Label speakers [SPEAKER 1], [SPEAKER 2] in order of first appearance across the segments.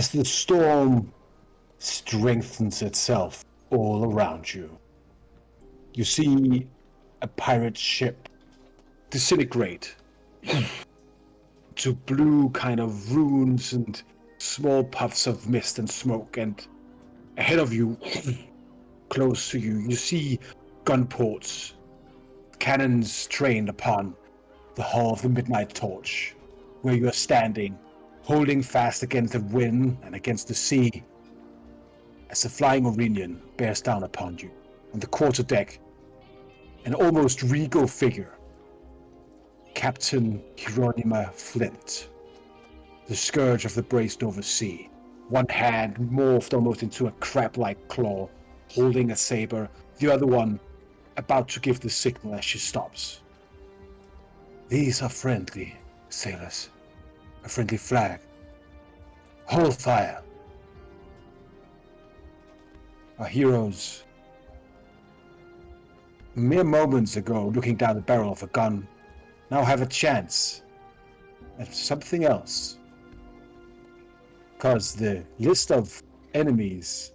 [SPEAKER 1] as the storm strengthens itself all around you. You see a pirate ship disintegrate to blue kind of ruins and small puffs of mist and smoke, and ahead of you, close to you, you see gun ports, cannons trained upon the Hall of the Midnight Torch, where you are standing, holding fast against the wind and against the sea, as the flying Aurelian bears down upon you. On the quarterdeck, an almost regal figure, Captain Hieronyma Flint, the scourge of the braced over sea. One hand morphed almost into a crab-like claw, holding a saber, the other one about to give the signal as she stops. These are friendly, sailors. A friendly flag. Hold fire. Our heroes, mere moments ago looking down the barrel of a gun, now have a chance at something else. Because the list of enemies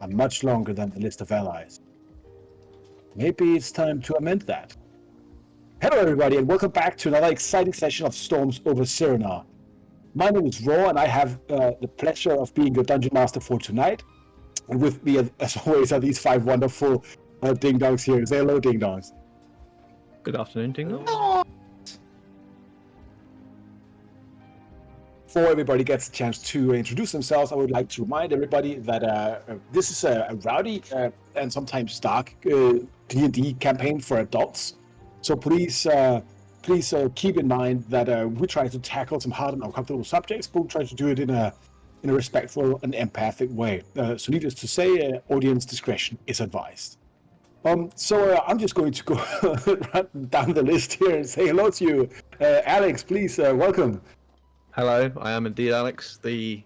[SPEAKER 1] are much longer than the list of allies. Maybe it's time to amend that. Hello everybody, and welcome back to another exciting session of Storms over Cerenar. My name is Raw, and I have the pleasure of being your Dungeon Master for tonight. And with me, as always, are these five wonderful ding-dongs here. Say hello, ding-dongs.
[SPEAKER 2] Good afternoon, ding-dongs.
[SPEAKER 1] Before everybody gets a chance to introduce themselves, I would like to remind everybody that this is a rowdy and sometimes dark D&D campaign for adults. So please keep in mind that we try to tackle some hard and uncomfortable subjects, but we try to do it in a respectful and empathic way. So needless to say, audience discretion is advised. So I'm just going to go run down the list here and say hello to you. Alex, please, welcome.
[SPEAKER 2] Hello, I am indeed Alex, the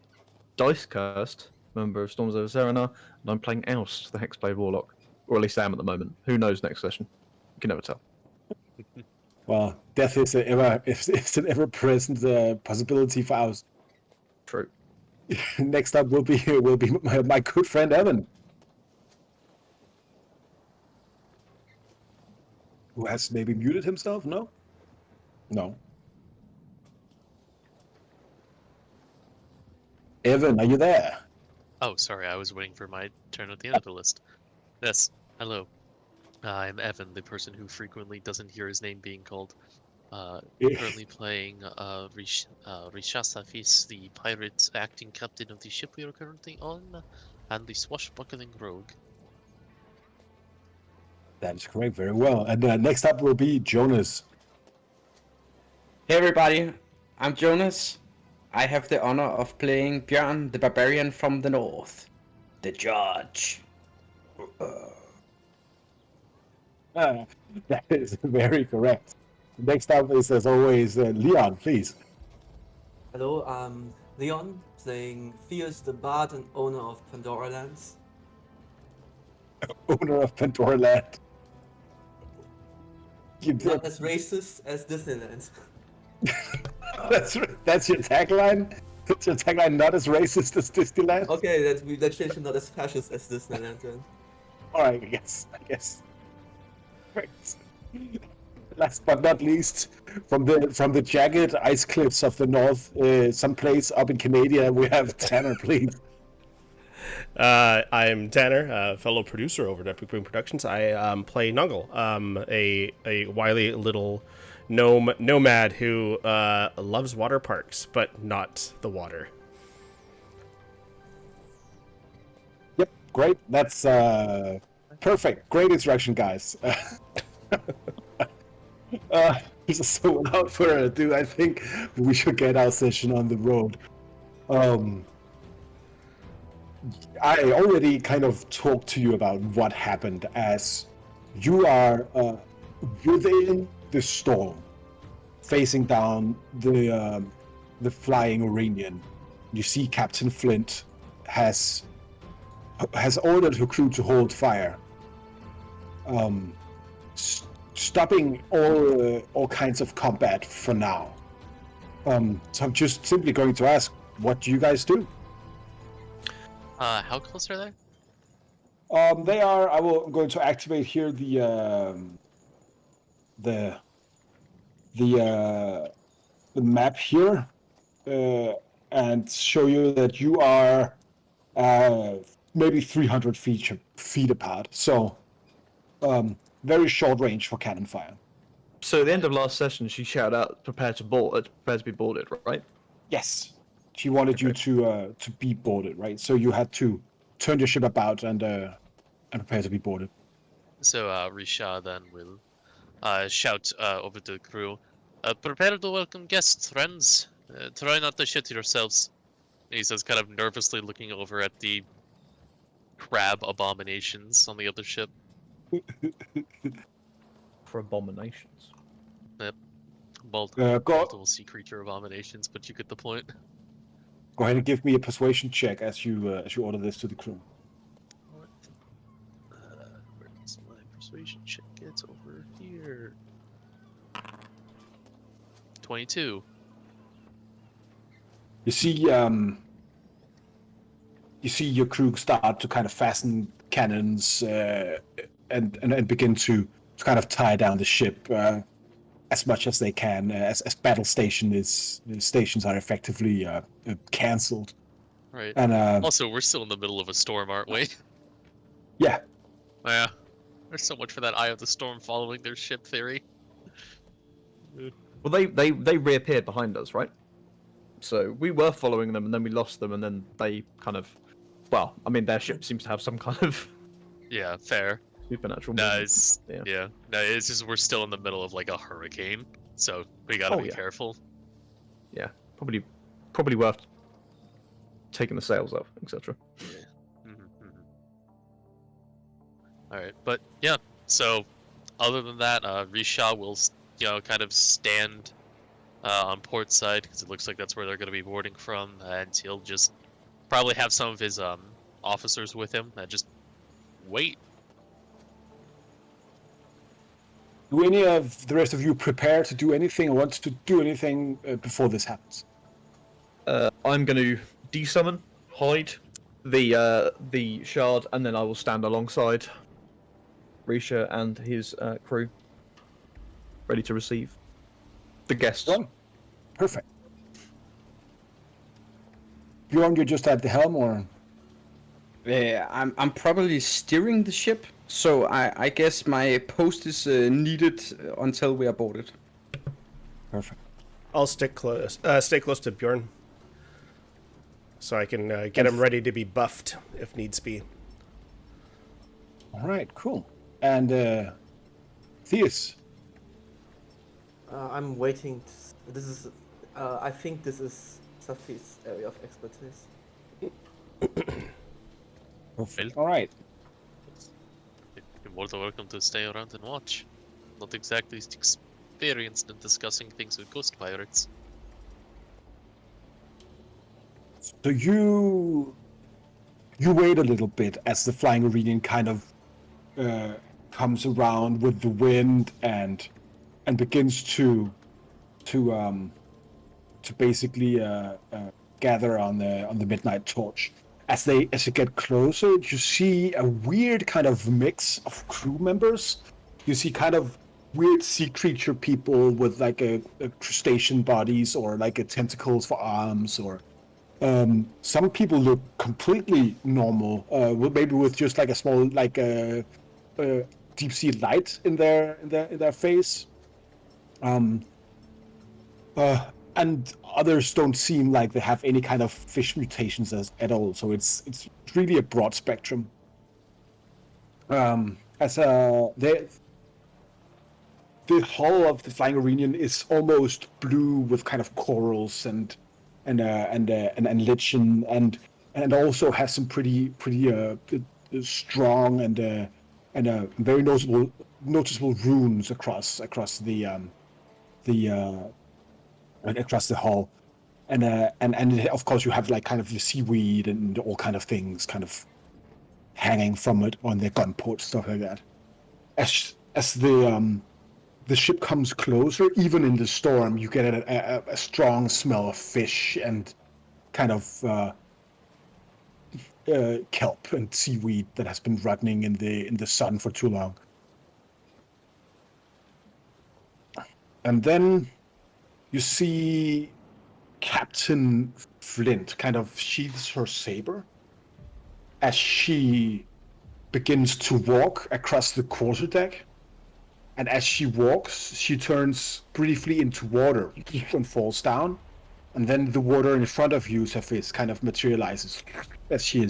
[SPEAKER 2] dice-cursed member of Storms over Cerenar, and I'm playing Oust, the Hexblade Warlock. Or at least I am at the moment. Who knows next session? You can never tell.
[SPEAKER 1] Well, death is an ever-present possibility for us.
[SPEAKER 2] True.
[SPEAKER 1] Next up will be my good friend Evan, who has maybe muted himself. No. Evan, are you there?
[SPEAKER 3] Oh, sorry, I was waiting for my turn at the end of the list. Yes, hello. I'm Evan, the person who frequently doesn't hear his name being called. Currently playing Rishasafis, the pirate acting captain of the ship we are currently on, and the swashbuckling rogue.
[SPEAKER 1] That is correct, very well. And next up will be Jonas.
[SPEAKER 4] Hey everybody, I'm Jonas. I have the honor of playing Björn, the barbarian from the north. The judge.
[SPEAKER 1] That is very correct. Next up is, as always, Leon, please.
[SPEAKER 5] Hello, I'm Leon, playing Theus the Bard and owner of Pandora Lands.
[SPEAKER 1] Owner of Pandora Land.
[SPEAKER 5] Not as racist as Disneyland.
[SPEAKER 1] That's your tagline? That's your tagline, not as racist as Disneyland?
[SPEAKER 5] Okay, that changed to not as fascist as Disneyland then.
[SPEAKER 1] Alright, I guess. Great. Last but not least, from the jagged ice cliffs of the north, someplace up in Canada, we have Tanner, please.
[SPEAKER 6] I'm Tanner, fellow producer over at Epic Boon Productions. I play Nungle, a wily little nomad who loves water parks, but not the water.
[SPEAKER 1] Yep, great. That's perfect. Great introduction, guys. So without further ado, I think we should get our session on the road. I already kind of talked to you about what happened as you are within the storm, facing down the flying Aurelian. You see Captain Flint has ordered her crew to hold fire, stopping all kinds of combat for now. So I'm just simply going to ask, what do you guys do?
[SPEAKER 3] How close are they?
[SPEAKER 1] They are. I'm going to activate here the the map here, and show you that you are maybe 300 feet apart. So, very short range for cannon fire.
[SPEAKER 2] So at the end of last session, she shouted out, "Prepare to board, prepare to be boarded," right?
[SPEAKER 1] Yes, she wanted you to be boarded, right? So you had to turn your ship about and prepare to be boarded.
[SPEAKER 3] So Risha then will shout over to the crew, "Prepare to welcome guests, friends. Try not to shit yourselves." He says, kind of nervously looking over at the crab abominations on the other ship.
[SPEAKER 2] For abominations.
[SPEAKER 3] Multiple sea creature abominations, but you get the point.
[SPEAKER 1] Go ahead and give me a persuasion check as you order this to the crew.
[SPEAKER 3] What? Where does my persuasion check get over here? 22.
[SPEAKER 1] You see your crew start to kind of fasten cannons and begin to kind of tie down the ship as much as they can, as battle stations are effectively cancelled.
[SPEAKER 3] Right.
[SPEAKER 1] And
[SPEAKER 3] Also, we're still in the middle of a storm, aren't we?
[SPEAKER 1] yeah,
[SPEAKER 3] Yeah. There's so much for that eye of the storm following their ship theory.
[SPEAKER 2] Well, they reappeared behind us, right? So we were following them, and then we lost them, and then they kind of, well, I mean, their ship seems to have some kind of
[SPEAKER 3] Yeah, fair.
[SPEAKER 2] supernatural.
[SPEAKER 3] No,
[SPEAKER 2] movement.
[SPEAKER 3] it's yeah. No, it's just we're still in the middle of like a hurricane, so we gotta be careful.
[SPEAKER 2] Yeah, probably worth taking the sails off, etc.
[SPEAKER 3] All right, but yeah. So, other than that, Risha will, kind of stand on port side because it looks like that's where they're going to be boarding from, and he'll just probably have some of his officers with him and just wait.
[SPEAKER 1] do any of the rest of you prepare to do anything or want to do anything before this happens?
[SPEAKER 2] I'm going to desummon, hide the shard, and then I will stand alongside Risha and his crew, ready to receive the guests.
[SPEAKER 1] Done. Perfect. Bjorn, you're just at the helm, or?
[SPEAKER 4] I'm probably steering the ship, so I guess my post is needed until we are boarded.
[SPEAKER 1] Perfect.
[SPEAKER 6] I'll stay close to Bjorn, so I can get him ready to be buffed if needs be.
[SPEAKER 1] All right, cool. And Theus.
[SPEAKER 5] I'm waiting. This is. I think this is Safi's area of expertise.
[SPEAKER 1] All right.
[SPEAKER 3] You're more than welcome to stay around and watch. Not exactly experienced in discussing things with ghost pirates.
[SPEAKER 1] So you wait a little bit as the flying Iranian kind of comes around with the wind and begins to basically gather on the midnight torch. As you get closer, you see a weird kind of mix of crew members. You see kind of weird sea creature people with like a crustacean bodies or like a tentacles for arms, or some people look completely normal, maybe with just like a small like deep sea light in their face. And others don't seem like they have any kind of fish mutations at all. So it's really a broad spectrum. The hull of the Flying Iranian is almost blue with kind of corals and lichen and also has some pretty strong and very noticeable runes across the hull, and of course you have like kind of the seaweed and all kind of things kind of hanging from it on their gun ports, stuff like that. As the ship comes closer, even in the storm, you get a strong smell of fish and kind of kelp and seaweed that has been rotting in the sun for too long. And then you see Captain Flint kind of sheathes her saber as she begins to walk across the quarterdeck. And as she walks, she turns briefly into water and falls down. And then the water in front of you, Safis, kind of materializes as she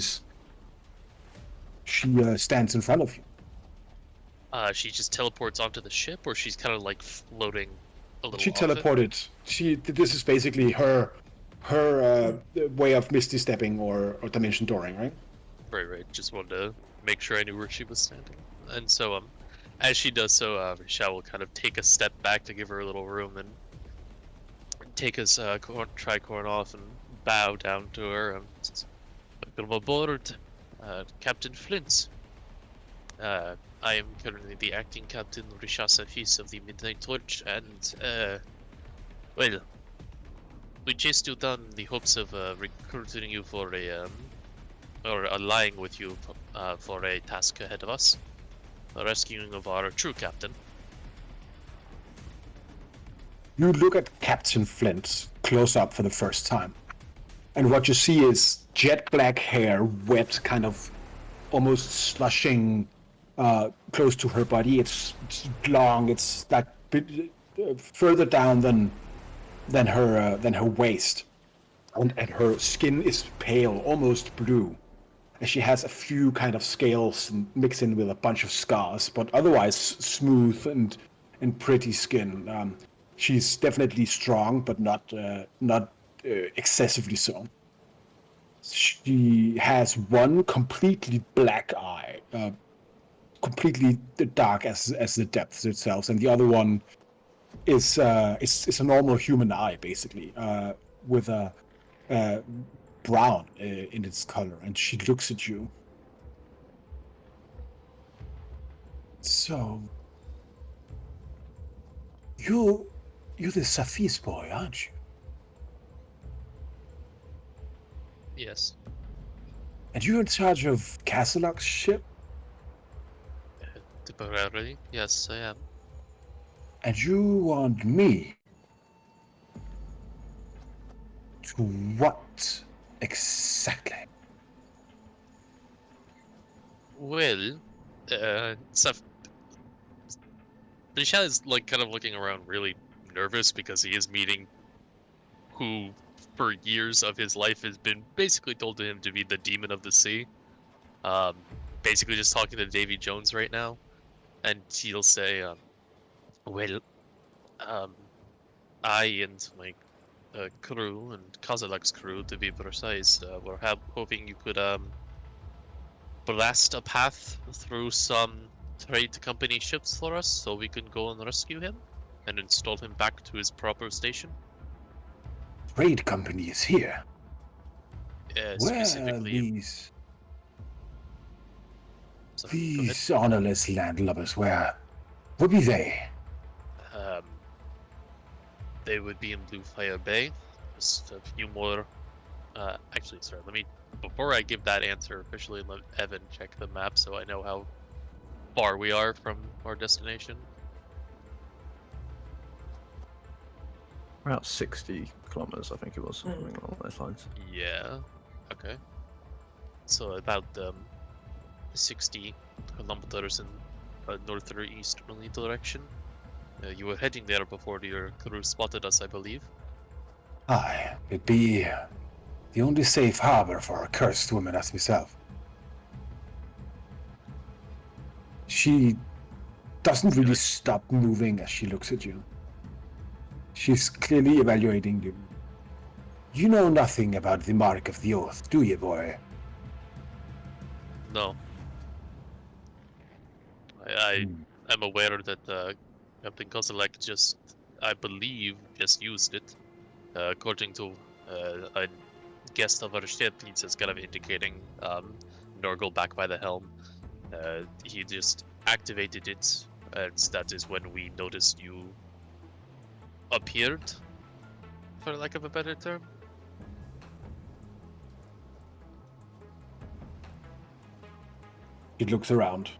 [SPEAKER 1] stands in front of you.
[SPEAKER 3] She just teleports onto the ship, or she's kind of like floating a little
[SPEAKER 1] She
[SPEAKER 3] off it?
[SPEAKER 1] teleported. This is basically her way of misty stepping or dimension dooring, right?
[SPEAKER 3] Right. Just wanted to make sure I knew where she was standing. And so, as she does so, Risha will kind of take a step back to give her a little room and take his tricorn off and bow down to her. And says, "Welcome aboard, Captain Flint. I am currently the acting captain, Risha Safis of the Midnight Torch, and, well, we chased you down in the hopes of recruiting you for or allying with you for a task ahead of us, the rescuing of our true captain."
[SPEAKER 1] You look at Captain Flint close up for the first time. And what you see is jet black hair, wet, kind of almost slushing close to her body. It's long. It's like further down than her waist, and her skin is pale, almost blue. And she has a few kind of scales mixed in with a bunch of scars, but otherwise smooth and pretty skin. She's definitely strong, but not excessively so. She has one completely black eye, completely dark as the depths itself, and the other one is a normal human eye, basically, with a brown in its color, and she looks at you. So, you're the Safis boy, aren't you?
[SPEAKER 3] Yes.
[SPEAKER 1] And you're in charge of Castleloc's ship?
[SPEAKER 3] Temporarily, yes, I am.
[SPEAKER 1] And you want me to what exactly?
[SPEAKER 3] Well, Bishal is like kind of looking around really nervous because he is meeting who for years of his life has been basically told to him to be the demon of the sea. Basically just talking to Davy Jones right now, and he'll say, well, I and my crew, and Kozilek's crew to be precise, were hoping you could blast a path through some trade company ships for us so we can go and rescue him and install him back to his proper station.
[SPEAKER 1] Trade company is here. Where are
[SPEAKER 3] Specifically,
[SPEAKER 1] these
[SPEAKER 3] sorry, go ahead.
[SPEAKER 1] these honorless landlubbers? Where would be they?
[SPEAKER 3] They would be in Blue Fire Bay. Just a few more. Actually, sorry. Before I give that answer officially, let Evan check the map so I know how far we are from our destination.
[SPEAKER 2] About 60 kilometers, I think it was, something along those lines.
[SPEAKER 3] Yeah. Okay. So about 60 kilometers in a northeasterly direction. You were heading there before your crew spotted us, I believe.
[SPEAKER 1] Aye, it'd be the only safe harbor for a cursed woman as myself. She doesn't really
[SPEAKER 3] Good.
[SPEAKER 1] stop moving as she looks at you. She's clearly evaluating you. You know nothing about the Mark of the Oath, do you, boy?
[SPEAKER 3] No. I am aware that Captain Kozilek I believe, just used it. According to a guest of our ship, he's just kind of indicating Norgal back by the helm. He just activated it, and that is when we noticed you appeared, for lack of a better term.
[SPEAKER 1] She looks around.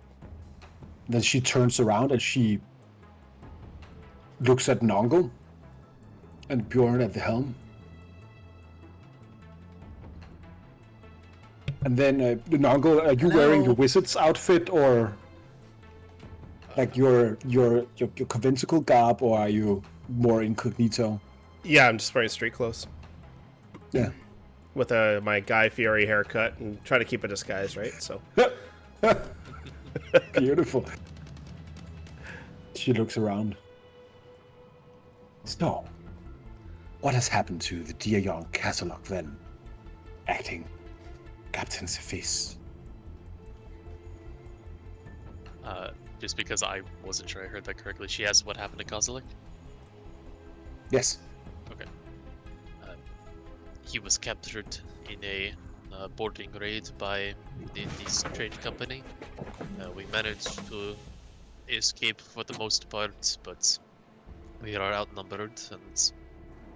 [SPEAKER 1] Then she turns around and she looks at Nongle and Bjorn at the helm. And then, Nongle, are you wearing your wizard's outfit or like your conventicle garb, or are you more incognito?
[SPEAKER 6] Yeah, I'm just wearing street clothes
[SPEAKER 1] Yeah.
[SPEAKER 6] with my Guy Fieri haircut and try to keep a disguise, right? So
[SPEAKER 1] Beautiful. She looks around. So, what has happened to the dear young Casalok then? Acting Captain Cephis.
[SPEAKER 3] Just because I wasn't sure I heard that correctly, she asked what happened to Kozilek?
[SPEAKER 1] Yes.
[SPEAKER 3] Okay. He was captured in a boarding raid by this trade company. We managed to escape for the most part, but we are outnumbered and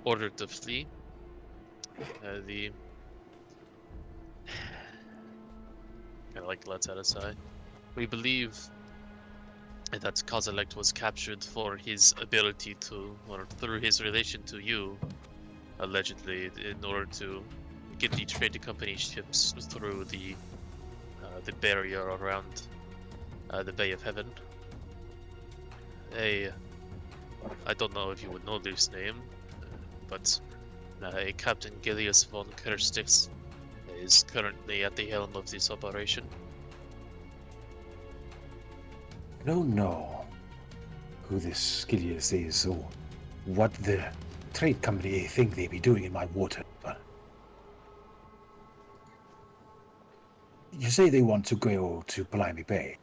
[SPEAKER 3] ordered to flee. The kind of like let's that aside. We believe that Kozilek was captured for his ability to, or through his relation to you, allegedly, in order to get the trade company ships through the barrier around the Bay of Heaven. I don't know if you would know this name, but a Captain Gilius von Kerstix is currently at the helm of this operation.
[SPEAKER 1] I don't know who this Skilius is or what the trade company think they be doing in my water, but you say they want to go to Blimey Bay.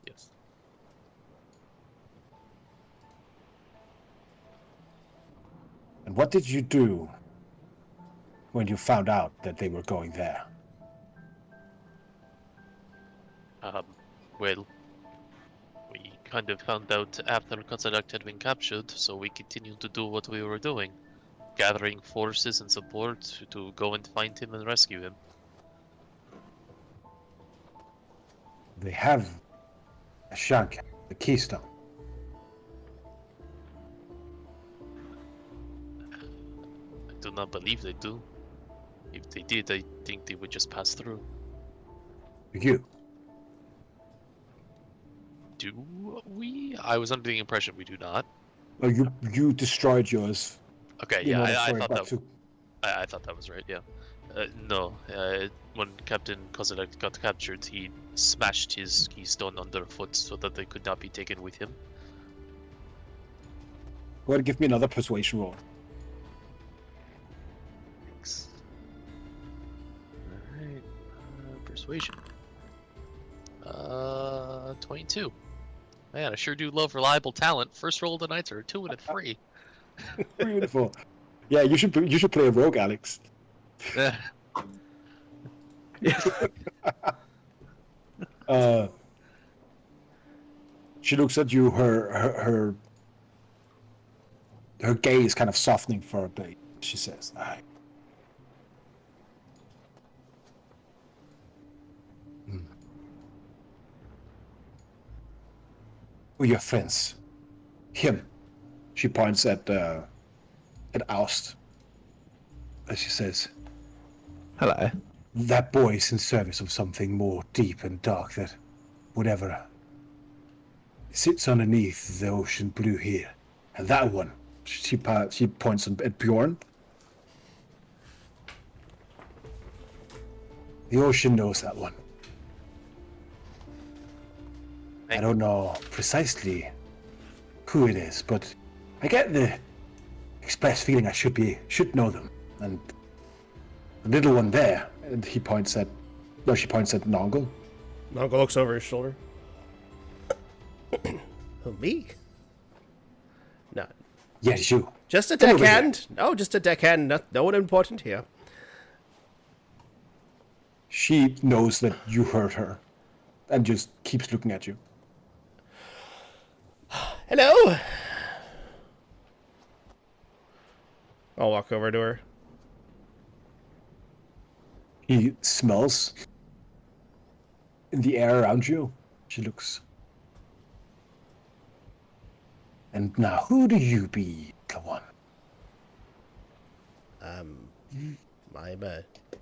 [SPEAKER 3] Yes.
[SPEAKER 1] And what did you do when you found out that they were going there?
[SPEAKER 3] Well, we kind of found out after Kozilek had been captured, so we continued to do what we were doing, gathering forces and support to go and find him and rescue him.
[SPEAKER 1] They have a shank, the keystone.
[SPEAKER 3] I do not believe they do. If they did, I think they would just pass through.
[SPEAKER 1] You.
[SPEAKER 3] Do we? I was under the impression we do not.
[SPEAKER 1] Oh, you destroyed yours.
[SPEAKER 3] Okay,
[SPEAKER 1] in
[SPEAKER 3] yeah,
[SPEAKER 1] order
[SPEAKER 3] I
[SPEAKER 1] for it
[SPEAKER 3] thought
[SPEAKER 1] not
[SPEAKER 3] that.
[SPEAKER 1] to-
[SPEAKER 3] I thought that was right. Yeah. No. When Captain Kozilek got captured, he smashed his keystone underfoot so that they could not be taken with him.
[SPEAKER 1] Go ahead and give me another persuasion roll.
[SPEAKER 3] Thanks. Alright. Persuasion. 22. Man, I sure do love reliable talent. First roll of the night are 2 and a 3.
[SPEAKER 1] Beautiful. Yeah, you should play a rogue, Alex. She looks at you. Her gaze kind of softening for a bit. She says, "I." Who are your friends? Him. She points at Oust. As she says,
[SPEAKER 2] Hello.
[SPEAKER 1] that boy is in service of something more deep and dark that whatever sits underneath the ocean blue here. And that one, she points at Bjorn. The ocean knows that one. I don't know precisely who it is, but I get the express feeling I should know them. And the little one there, and she points at Nongle.
[SPEAKER 6] Nongle looks over his shoulder. Who, me? No.
[SPEAKER 1] Yes, you.
[SPEAKER 6] Just a
[SPEAKER 1] Come over
[SPEAKER 6] deckhand? No, just a deckhand. No one important here.
[SPEAKER 1] She knows that you hurt her, and just keeps looking at you.
[SPEAKER 6] Hello? I'll walk over to her.
[SPEAKER 1] He smells. in the air around you. She looks. And now, who do you be, little one?
[SPEAKER 6] I'm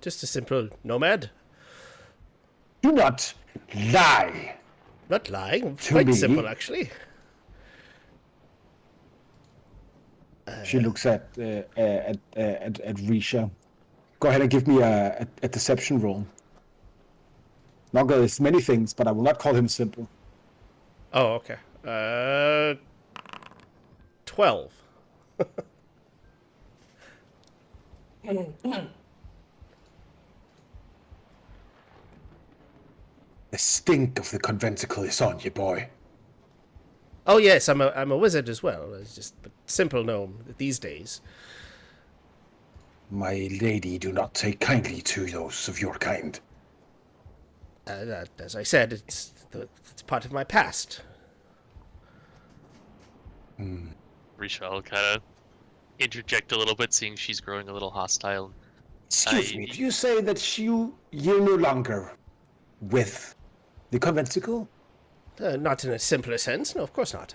[SPEAKER 6] just a simple nomad.
[SPEAKER 1] Do not lie.
[SPEAKER 6] Not lying.
[SPEAKER 1] To
[SPEAKER 6] Quite
[SPEAKER 1] me?
[SPEAKER 6] simple, actually.
[SPEAKER 1] She looks at Risha. Go ahead and give me a deception roll. Noggle is many things, but I will not call him simple.
[SPEAKER 6] Oh, okay. 12.
[SPEAKER 1] The stink of the conventicle is on you, boy.
[SPEAKER 6] Oh yes, I'm a wizard as well. It's just a simple gnome these days.
[SPEAKER 1] My lady do not take kindly to those of your kind.
[SPEAKER 6] As I said, it's part of my past.
[SPEAKER 3] Risha will kind of interject a little bit, seeing she's growing a little hostile.
[SPEAKER 1] Excuse me, do you say that you're no longer with the conventicle?
[SPEAKER 6] Not in a simpler sense. No, of course not.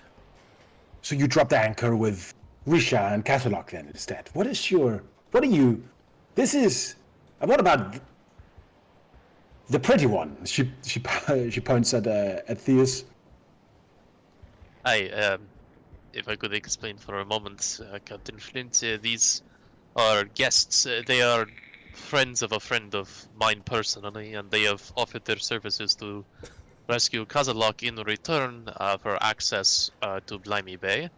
[SPEAKER 1] So you dropped anchor with Risha and Catalog then instead. What are you? This is. And what about the pretty one? She points at Theus.
[SPEAKER 3] If I could explain for a moment, Captain Flint, these are guests. They are friends of a friend of mine personally, and they have offered their services to rescue Kazalok in return for access to Blimey Bay.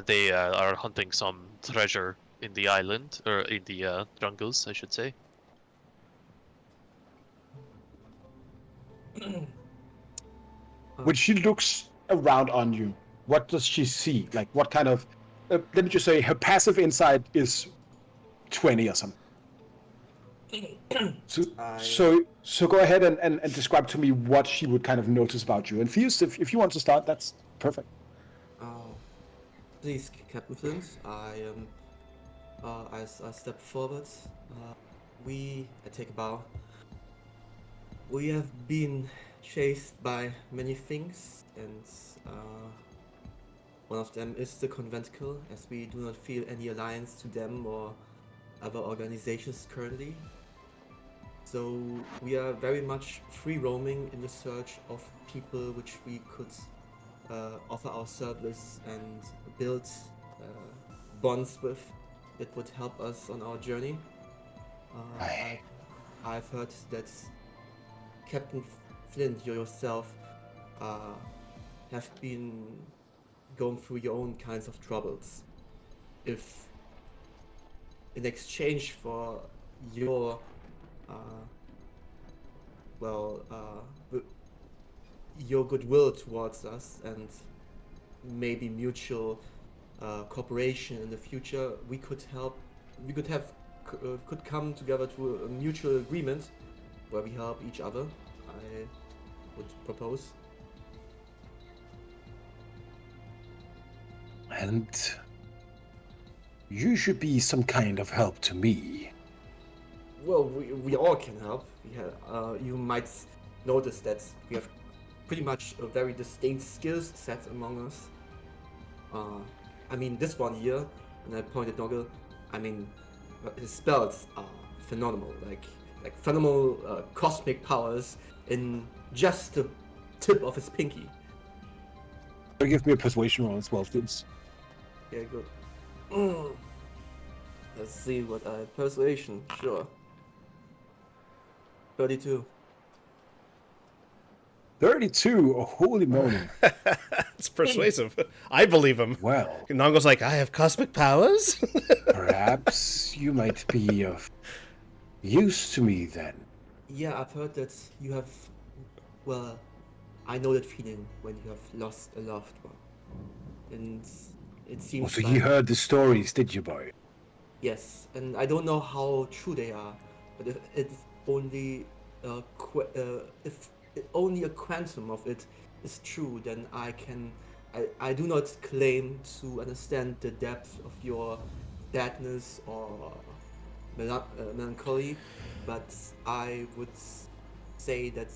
[SPEAKER 3] They are hunting some treasure in the island, or in the jungles, I should say.
[SPEAKER 1] When she looks around on you, what does she see? Like, what kind of... let me just say, her passive insight is 20 or something. So go ahead and describe to me what she would kind of notice about you. And Theus, if you want to start, that's perfect.
[SPEAKER 5] Please, Captain Flint, I step forward. I take a bow. We have been chased by many things, and one of them is the conventicle, as we do not feel any alliance to them or other organizations currently. So we are very much free roaming in the search of people which we could offer our service and build bonds with that would help us on our journey. I've heard that Captain Flint, you yourself, have been going through your own kinds of troubles. If in exchange for your your goodwill towards us and maybe mutual cooperation in the future, we could come together to a mutual agreement where we help each other. I would propose.
[SPEAKER 1] And you should be some kind of help to me.
[SPEAKER 5] Well, we all can help. You might notice that we have pretty much a very distinct skills set among us. I mean, this one here, and I pointed Noggle, I mean, his spells are phenomenal, like phenomenal cosmic powers in just the tip of his pinky.
[SPEAKER 1] Give me a persuasion roll as well, please.
[SPEAKER 5] Yeah, good. Let's see what I persuasion. Sure. 32.
[SPEAKER 1] 32. Oh, holy moly.
[SPEAKER 6] It's persuasive. I believe him.
[SPEAKER 1] Well,
[SPEAKER 6] Nongo's like, I have cosmic powers?
[SPEAKER 1] perhaps you might be of use to me then.
[SPEAKER 5] Yeah, I've heard that you have. Well, I know that feeling when you have lost a loved one, and it seems.
[SPEAKER 1] Oh, so
[SPEAKER 5] like,
[SPEAKER 1] you heard the stories, did you, boy?
[SPEAKER 5] Yes, and I don't know how true they are, but if it's only if only a quantum of it is true, then I do not claim to understand the depth of your sadness or melancholy, but I would say that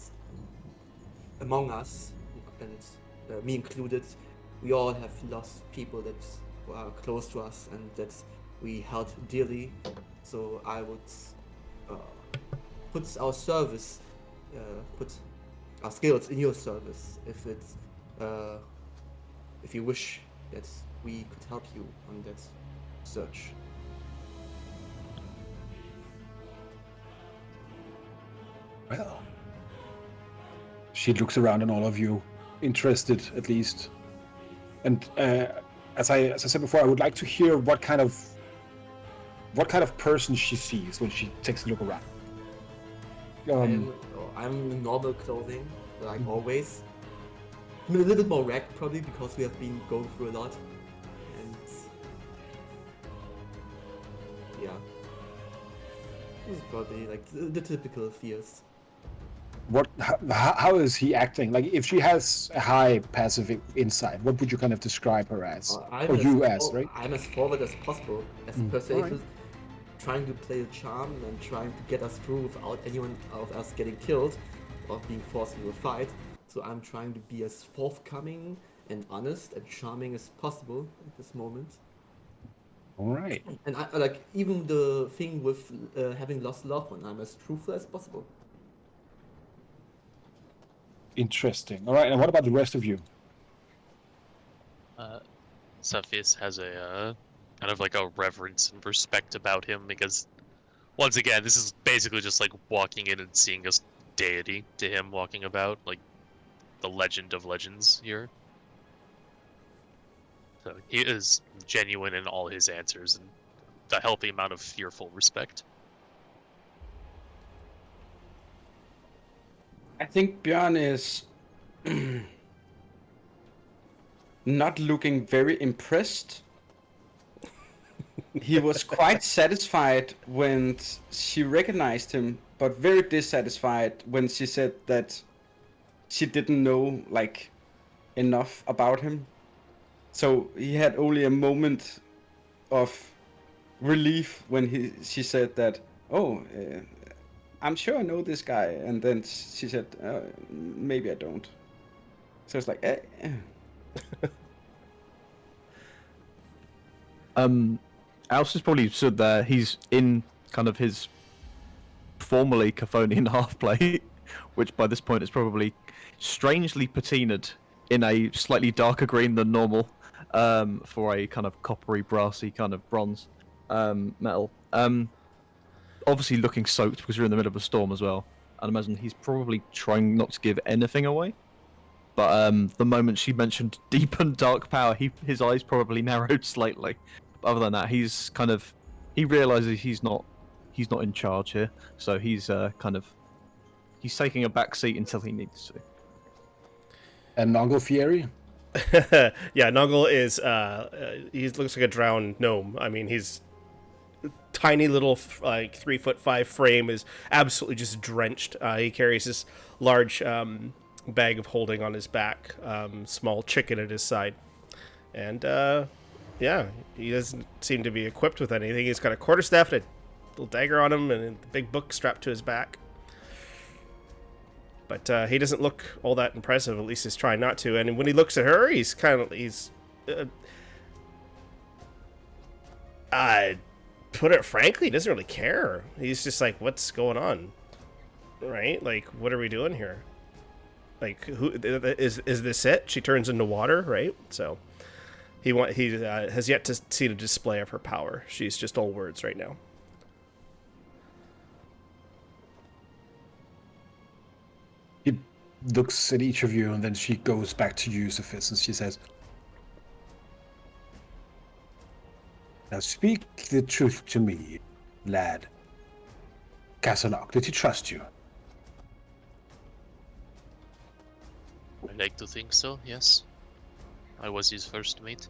[SPEAKER 5] among us, and me included, we all have lost people that are close to us and that we held dearly. So I would put our service, put our skills in your service if you wish that we could help you on that search.
[SPEAKER 1] Well, she looks around on all of you, interested at least. And as I said before, I would like to hear what kind of person she sees when she takes a look around.
[SPEAKER 5] I'm in normal clothing, like always. I'm a little bit more wrecked probably because we have been going through a lot. And yeah. This is probably like the typical fears.
[SPEAKER 1] How is he acting? Like, if she has a high passive insight, what would you kind of describe her as?
[SPEAKER 5] I'm
[SPEAKER 1] Or you as, right?
[SPEAKER 5] I'm as forward as possible, as persuasive,
[SPEAKER 1] alright.
[SPEAKER 5] trying to play a charm and trying to get us through without anyone of us getting killed or being forced into a fight. So I'm trying to be as forthcoming and honest and charming as possible at this moment.
[SPEAKER 1] All right.
[SPEAKER 5] And I like even the thing with having lost a loved one, I'm as truthful as possible.
[SPEAKER 1] Interesting. All right. And what about the rest of you?
[SPEAKER 3] Cepheus has a kind of like a reverence and respect about him because, once again, this is basically just like walking in and seeing a deity to him walking about, like the legend of legends here. So he is genuine in all his answers and a healthy amount of fearful respect.
[SPEAKER 4] I think Björn is not looking very impressed. He was quite satisfied when she recognized him, but very dissatisfied when she said that she didn't know like enough about him. So he had only a moment of relief when she said that, "Oh, I'm sure I know this guy," and then she said, "Maybe I don't." So it's like,
[SPEAKER 2] Alce is probably stood there. He's in kind of his formerly Chthonian half-plate, which by this point is probably strangely patinaed in a slightly darker green than normal, for a kind of coppery, brassy kind of bronze metal. Obviously looking soaked because you're in the middle of a storm as well. I'd imagine he's probably trying not to give anything away. But the moment she mentioned deep and dark power, his eyes probably narrowed slightly. But other than that, he realizes he's not in charge here. So he's he's taking a back seat until he needs to.
[SPEAKER 1] And Nongo Fieri?
[SPEAKER 6] Yeah, Noggle is he looks like a drowned gnome. I mean, he's tiny little like 3'5" frame is absolutely just drenched. He carries this large bag of holding on his back, small chicken at his side, and yeah, he doesn't seem to be equipped with anything. He's got a quarterstaff and a little dagger on him, and a big book strapped to his back. But he doesn't look all that impressive. At least he's trying not to. And when he looks at her, he's put it frankly, he doesn't really care. He's just like, what's going on? Right? Like, what are we doing here? Like, who is this it? She turns into water, right? So he has yet to see the display of her power. She's just all words right now.
[SPEAKER 1] He looks at each of you, and then she goes back to you, Cepheus, and she says, "Now speak the truth to me, lad. Castelloc, did he trust you?"
[SPEAKER 3] I like to think so, yes. I was his first mate.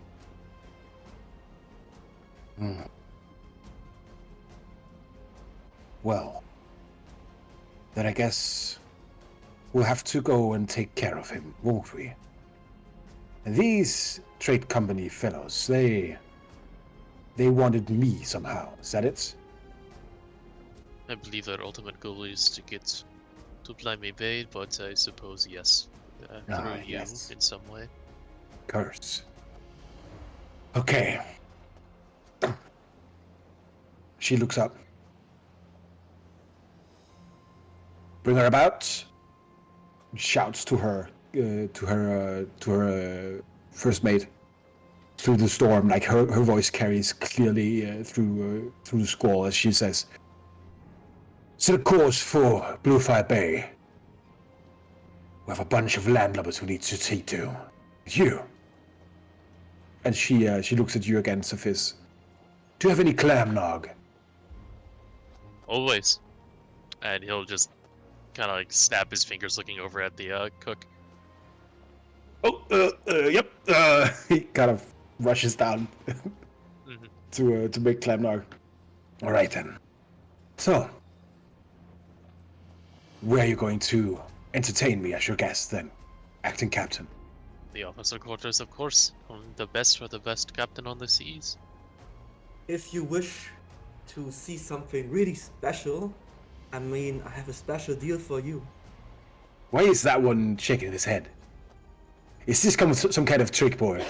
[SPEAKER 1] Well, then I guess we'll have to go and take care of him, won't we? And these trade company fellows, they wanted me somehow, is that it?
[SPEAKER 3] I believe their ultimate goal is to get to Blimey Bay, but I suppose yes, through you
[SPEAKER 1] yes.
[SPEAKER 3] in some way.
[SPEAKER 1] Curse. Okay. She looks up. Bring her about. Shouts to her first mate through the storm. Like her voice carries clearly through the squall as she says, "Set a course for Bluefire Bay. We have a bunch of landlubbers who need to see to. You." And she looks at you again, Sophis. "Do you have any clam nog?"
[SPEAKER 3] Always. And he'll just kind of like snap his fingers looking over at the cook.
[SPEAKER 1] Oh, yep. He kind of rushes down to make clam nog. All right then. So, where are you going to entertain me as your guest then, acting captain?
[SPEAKER 3] The officer quarters, of course. Only the best for the best captain on the seas.
[SPEAKER 5] If you wish to see something really special, I mean, I have a special deal for you.
[SPEAKER 1] Why is that one shaking his head? Is this some kind of trick, boy?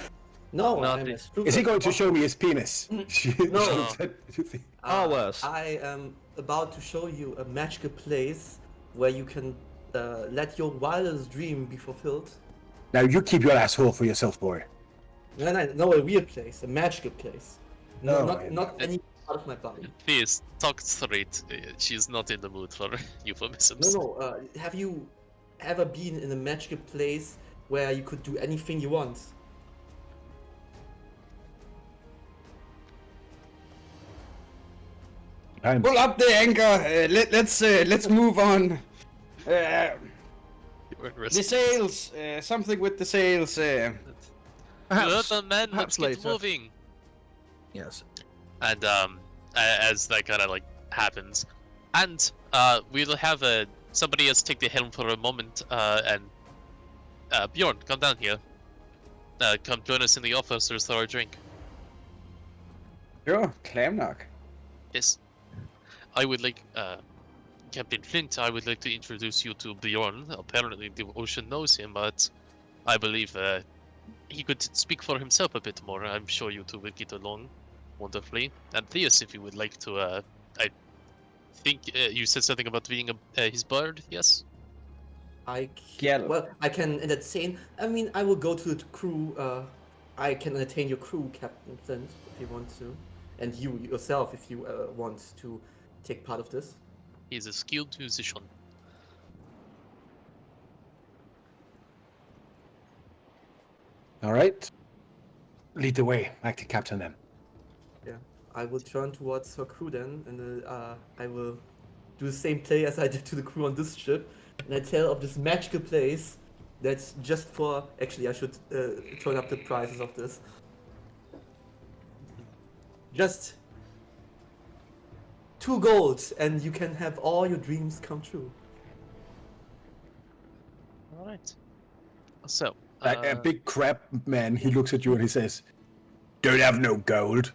[SPEAKER 5] No,
[SPEAKER 3] No,
[SPEAKER 5] I'm
[SPEAKER 3] the-
[SPEAKER 5] a stupid
[SPEAKER 1] Is he going to
[SPEAKER 5] fox.
[SPEAKER 1] show me his penis? She
[SPEAKER 5] No.
[SPEAKER 1] looks at you.
[SPEAKER 2] Far worse.
[SPEAKER 5] I am about to show you a magical place where you can let your wildest dream be fulfilled.
[SPEAKER 1] Now you keep your asshole for yourself, boy.
[SPEAKER 5] No, a real place, a magical place. No,
[SPEAKER 1] Oh,
[SPEAKER 5] not any part of my body.
[SPEAKER 3] Please, talk straight. She's not in the mood for euphemisms.
[SPEAKER 5] No. Have you ever been in a magical place where you could do anything you want?
[SPEAKER 4] Pull up the anchor. Let's move on.
[SPEAKER 3] You're in
[SPEAKER 4] The
[SPEAKER 3] risk.
[SPEAKER 4] sails. Something with the sails.
[SPEAKER 2] Perhaps,
[SPEAKER 3] Good, man, let's
[SPEAKER 2] perhaps
[SPEAKER 3] get
[SPEAKER 2] later.
[SPEAKER 3] moving.
[SPEAKER 2] Yes.
[SPEAKER 3] And as that kind of like happens, and we'll have somebody else take the helm for a moment. And Bjorn, come down here. Come join us in the officers for our drink.
[SPEAKER 4] Sure, clam knock.
[SPEAKER 3] Yes. I would like, Captain Flint, I would like to introduce you to Bjorn. Apparently the ocean knows him, but I believe he could speak for himself a bit more. I'm sure you two will get along wonderfully. And Theus, if you would like to, I think you said something about being his bird, yes?
[SPEAKER 4] Yeah.
[SPEAKER 5] Well, I can entertain. I mean, I will go to the crew. I can entertain your crew, Captain Flint, if you want to, and you yourself, if you want to take part of this.
[SPEAKER 3] He's a skilled musician.
[SPEAKER 1] All right. Lead the way, acting captain then.
[SPEAKER 5] Yeah, I will turn towards her crew then, and I will do the same play as I did to the crew on this ship, and I tell of this magical place that's just for. Actually, I should turn up the prices of this. Just 2 gold, and you can have all your dreams come true.
[SPEAKER 3] Alright. So,
[SPEAKER 1] A big crab man, he looks at you and he says, "Don't have no gold."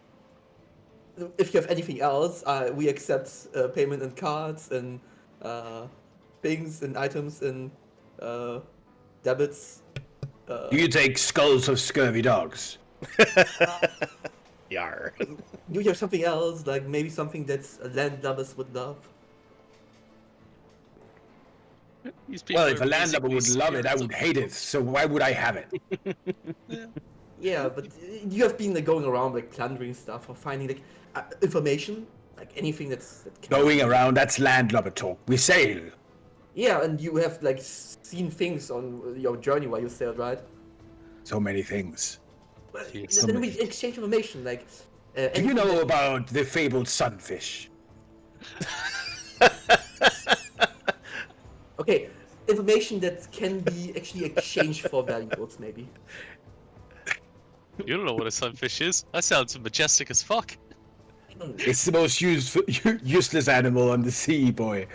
[SPEAKER 5] If you have anything else, we accept payment in cards and things and items and debits.
[SPEAKER 1] Do you take skulls of scurvy dogs?
[SPEAKER 6] Yar.
[SPEAKER 5] Do you have something else, like maybe something that's landlubbers would love?
[SPEAKER 3] these people
[SPEAKER 1] Well, if
[SPEAKER 3] are
[SPEAKER 1] a landlubber would
[SPEAKER 3] basically
[SPEAKER 1] love it, I
[SPEAKER 3] spirits
[SPEAKER 1] would
[SPEAKER 3] of-
[SPEAKER 1] hate it, so why would I have it?
[SPEAKER 5] Yeah, but you have been like going around like plundering stuff or finding like information, like anything that can...
[SPEAKER 1] Going around, that's landlubber talk. We sail.
[SPEAKER 5] Yeah, and you have like seen things on your journey while you sailed, right?
[SPEAKER 1] So many things.
[SPEAKER 5] Well,
[SPEAKER 3] Yes.
[SPEAKER 5] then we exchange information, like.
[SPEAKER 1] Do you know about the fabled sunfish?
[SPEAKER 5] Okay, information that can be actually exchanged for valuables, maybe.
[SPEAKER 3] You don't know what a sunfish is? That sounds majestic as fuck.
[SPEAKER 1] It's the most useless animal on the sea, boy.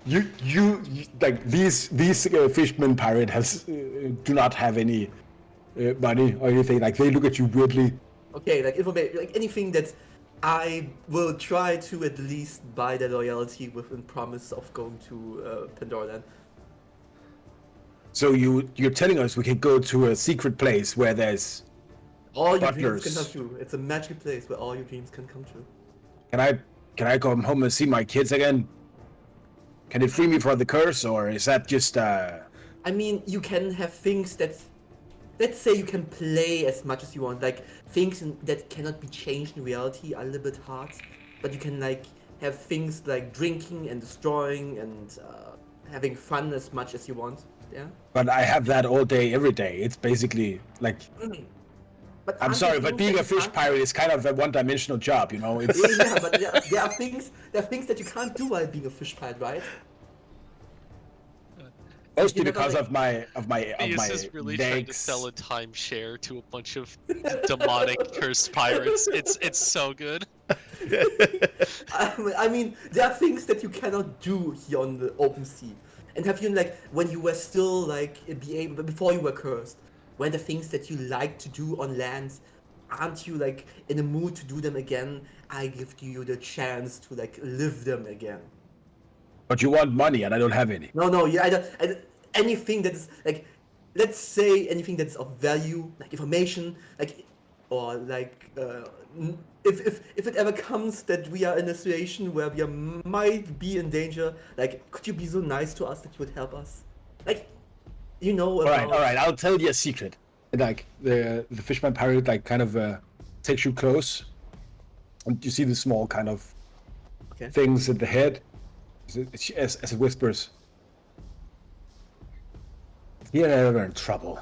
[SPEAKER 1] you like these fisherman pirate has do not have any money or anything. Like they look at you weirdly.
[SPEAKER 5] Okay, like information, like anything that I will try to at least buy their loyalty with a promise of going to Pandora Land.
[SPEAKER 1] So you're telling us we can go to a secret place where there's
[SPEAKER 5] All your dreams can come
[SPEAKER 1] butlers.
[SPEAKER 5] true. It's a magic place where all your dreams can come true.
[SPEAKER 1] Can I come home and see my kids again? Can it free me from the curse, or is that just
[SPEAKER 5] I mean, you can have things that, let's say you can play as much as you want. Like things that cannot be changed in reality are a little bit hard, but you can like have things like drinking and destroying and having fun as much as you want. Yeah.
[SPEAKER 1] But I have that all day, every day. It's basically like
[SPEAKER 5] But
[SPEAKER 1] I'm
[SPEAKER 5] aren't
[SPEAKER 1] sorry,
[SPEAKER 5] there
[SPEAKER 1] but
[SPEAKER 5] things
[SPEAKER 1] being
[SPEAKER 5] that
[SPEAKER 1] a
[SPEAKER 5] you
[SPEAKER 1] fish
[SPEAKER 5] can't-
[SPEAKER 1] pirate is kind of a one-dimensional job, you know. It's
[SPEAKER 5] Yeah, but there are things that you can't do while being a fish pirate, right?
[SPEAKER 1] mostly
[SPEAKER 5] you never,
[SPEAKER 1] because
[SPEAKER 5] like-
[SPEAKER 1] of my
[SPEAKER 3] Theus is really trying to
[SPEAKER 1] legs.
[SPEAKER 3] sell a timeshare to a bunch of demonic cursed pirates. It's so good.
[SPEAKER 5] I mean, there are things that you cannot do here on the open sea. And have you like when you were still like be able before you were cursed? When the things that you like to do on land, aren't you like in a mood to do them again? I give you the chance to like live them again.
[SPEAKER 1] But you want money, and I don't have any.
[SPEAKER 5] No, yeah, I don't, anything that is like, let's say anything that's of value, like information, like, or like, if it ever comes that we are in a situation where we might be in danger, like, could you be so nice to us that you would help us? Like, you know
[SPEAKER 1] All
[SPEAKER 5] about...
[SPEAKER 1] right. I'll tell you a secret. And, like the fishman pirate, like kind of takes you close, and you see the small kind of
[SPEAKER 5] Okay.
[SPEAKER 1] things at the head, as it whispers. If you're ever in trouble,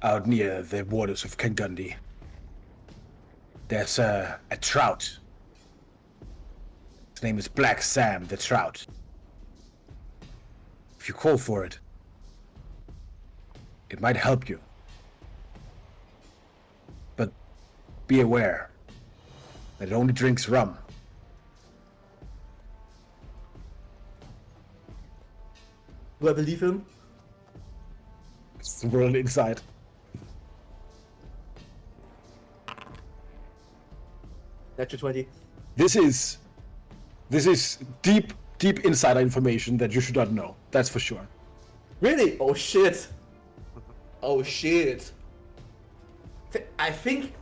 [SPEAKER 1] out near the waters of Kangundi, there's a trout. His name is Black Sam the Trout. If you call for it, it might help you. But be aware that it only drinks rum.
[SPEAKER 5] Do I believe him?
[SPEAKER 1] It's roll inside.
[SPEAKER 5] Natural 20.
[SPEAKER 1] This is deep insider information that you should not know. That's for sure.
[SPEAKER 5] Really? Oh shit. Oh shit. I think,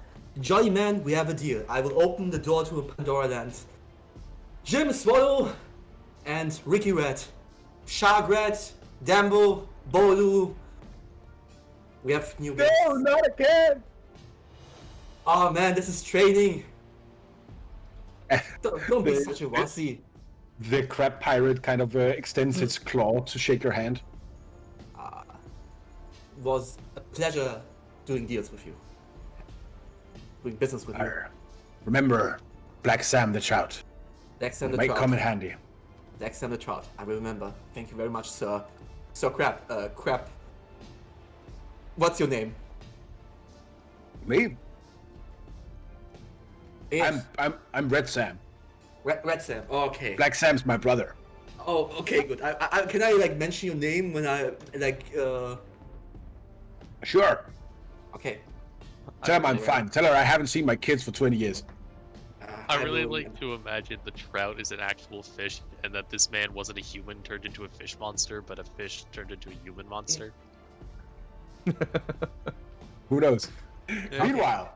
[SPEAKER 5] Jolly Man, we have a deal. I will open the door to Pandora Land. Jim Swallow and Ricky Red. Shark Red, Dambo, Bolu. We have new guests.
[SPEAKER 1] No, not again!
[SPEAKER 5] Oh man, this is training. Don't be such a wussy.
[SPEAKER 1] The crab pirate kind of extends its claw to shake your hand.
[SPEAKER 5] Was a pleasure doing deals with you. Doing business with you.
[SPEAKER 1] Arr. Remember, Black Sam the Trout.
[SPEAKER 5] Black Sam the
[SPEAKER 1] Might
[SPEAKER 5] Trout.
[SPEAKER 1] come in handy.
[SPEAKER 5] Black Sam the Trout. I will remember. Thank you very much, sir. Sir Crab. Crab. What's your name?
[SPEAKER 1] Me?
[SPEAKER 5] Yes.
[SPEAKER 1] I'm Red Sam.
[SPEAKER 5] Red Sam. Oh, okay.
[SPEAKER 1] Black Sam's my brother.
[SPEAKER 5] Oh, okay, good. I can I like mention your name when I like
[SPEAKER 1] Sure.
[SPEAKER 5] Okay.
[SPEAKER 1] Tell him I'm fine. Tell her I haven't seen my kids for 20 years.
[SPEAKER 3] I really
[SPEAKER 5] will-
[SPEAKER 3] like to imagine the trout is an actual fish, and that this man wasn't a human turned into a fish monster, but a fish turned into a human monster.
[SPEAKER 1] Who knows?
[SPEAKER 3] Yeah.
[SPEAKER 1] Meanwhile,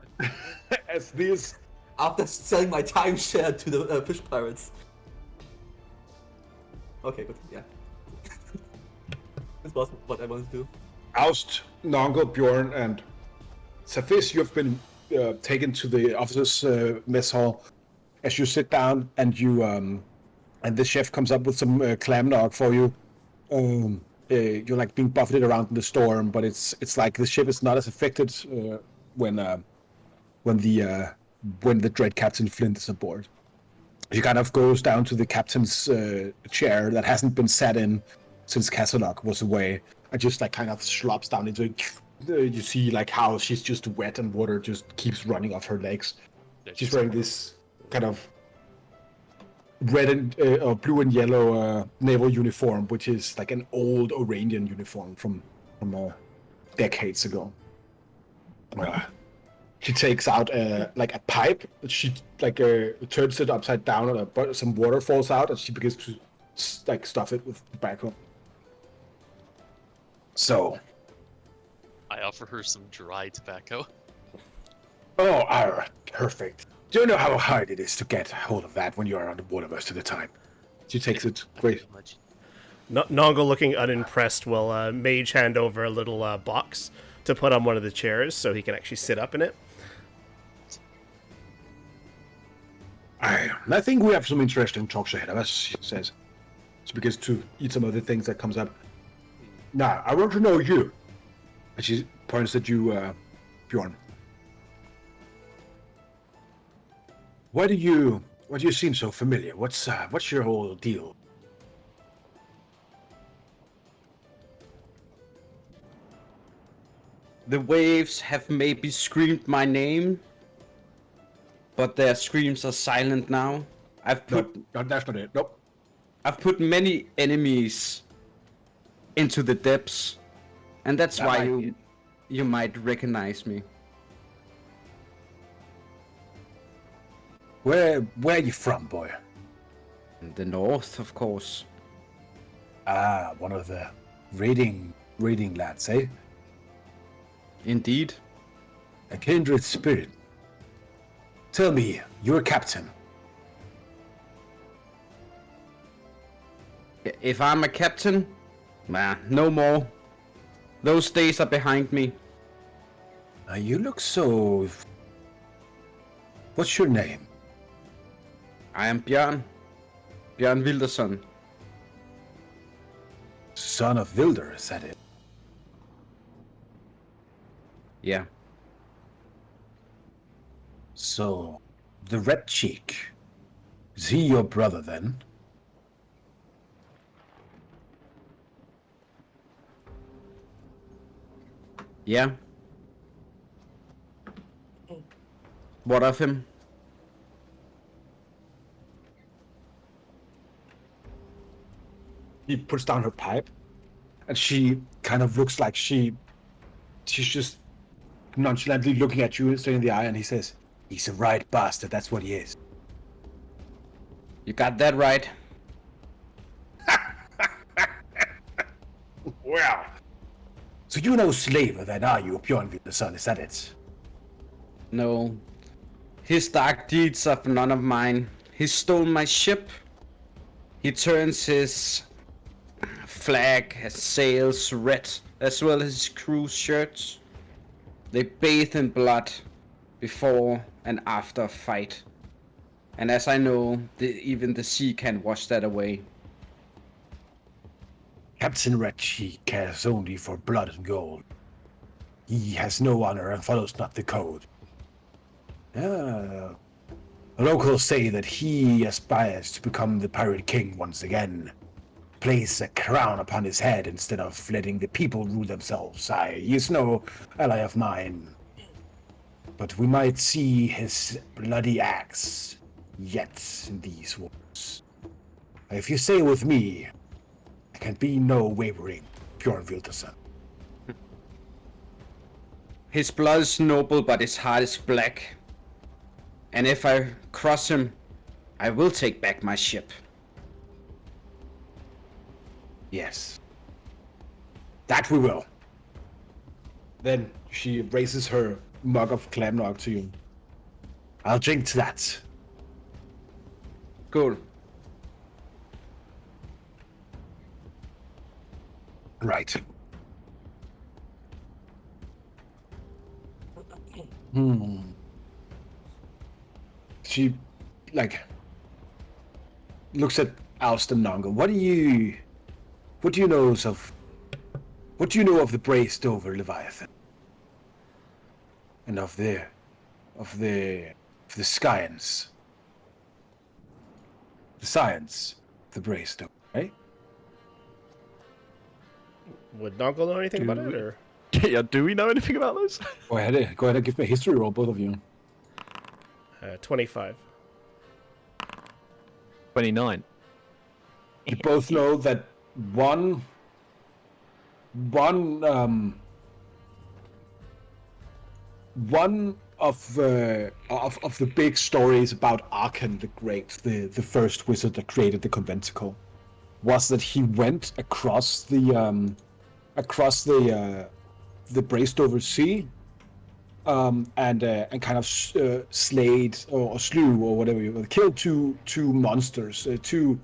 [SPEAKER 1] as these
[SPEAKER 5] After selling my timeshare to the fish pirates. Okay, good. Yeah. This was what I wanted to do.
[SPEAKER 1] oust Nongo, Bjorn, and Safis, you have been taken to the officers' mess hall. As you sit down and you and the chef comes up with some clam nog for you. You're like being buffeted around in the storm, but it's like the ship is not as affected when the dread Captain Flint is aboard. She kind of goes down to the captain's chair that hasn't been sat in since Casalok was away, and just like kind of slops down into it. You see like how she's just wet and water just keeps running off her legs. She's wearing this kind of red and or blue and yellow naval uniform, which is like an old Oranian uniform from decades ago. She takes out like a pipe. She like turns it upside down, and some water falls out, and she begins to like stuff it with tobacco. So,
[SPEAKER 3] I offer her some dry tobacco.
[SPEAKER 1] perfect. Do you know how hard it is to get hold of that when you are underwater most of the time? She takes it. Great.
[SPEAKER 6] Nongo, looking unimpressed, will mage hand over a little box to put on one of the chairs so he can actually sit up in it.
[SPEAKER 1] I think we have some interesting talks ahead of us, she says. She begins to eat some of the things that comes up. Now, I want to know you. And she points at you, Bjorn. Why do you seem so familiar? What's your whole deal?
[SPEAKER 4] The waves have maybe screamed my name, but their screams are silent now.
[SPEAKER 1] No, that's not it. Nope.
[SPEAKER 4] I've put many enemies into the depths, and that's
[SPEAKER 1] That
[SPEAKER 4] why
[SPEAKER 1] might be
[SPEAKER 4] you might recognize me.
[SPEAKER 1] Where are you from, boy?
[SPEAKER 4] The north, of course.
[SPEAKER 1] Ah, one of the raiding lads, eh?
[SPEAKER 4] Indeed.
[SPEAKER 1] A kindred spirit. Tell me, you're a captain.
[SPEAKER 4] If I'm a captain, no more. Those days are behind me.
[SPEAKER 1] You look so... What's your name?
[SPEAKER 4] I am Bjørn. Bjørn Wilderson.
[SPEAKER 1] Son of Wilder, is that it?
[SPEAKER 4] Yeah.
[SPEAKER 1] So, the Red Cheek. Is he your brother then?
[SPEAKER 4] Yeah. What of him?
[SPEAKER 1] He puts down her pipe, and she kind of looks like she's just nonchalantly looking at you straight in the eye, and he says, "He's a right bastard, that's what he is."
[SPEAKER 4] You got that right.
[SPEAKER 1] Well, so you know slaver then, are you, Bjorn Wilderson, is that it?
[SPEAKER 4] No. His dark deeds are none of mine. He stole my ship. He turns his flag, his sails red, as well as his crew's shirts. They bathe in blood before and after a fight. And as I know, even the sea can't wash that away.
[SPEAKER 1] Captain Red Cheek cares only for blood and gold. He has no honor and follows not the code. Locals say that he aspires to become the Pirate King once again. Place a crown upon his head instead of letting the people rule themselves. He is no ally of mine. But we might see his bloody axe yet in these woods. If you sail with me, there can be no wavering, Bjorn Wilderson.
[SPEAKER 4] His blood is noble, but his heart is black. And if I cross him, I will take back my ship.
[SPEAKER 1] Yes. That we will. Then she raises her mug of clamnog to you. I'll drink to that.
[SPEAKER 4] Cool.
[SPEAKER 1] Right. She, like, looks at Alston Nongo. What do you know of the braced over Leviathan? And of the Skyans? The science of the braced over, right?
[SPEAKER 6] Would Nongo know anything about it, or?
[SPEAKER 2] Yeah, do we know anything about those?
[SPEAKER 1] Go ahead and give me a history roll, both of you.
[SPEAKER 6] 25.
[SPEAKER 2] 29.
[SPEAKER 1] You both know that one one of the big stories about Arkan the Great, the first wizard that created the Conventicle, was that he went across the Bracedover Sea, and kind of slayed or slew or whatever you will, killed two monsters, two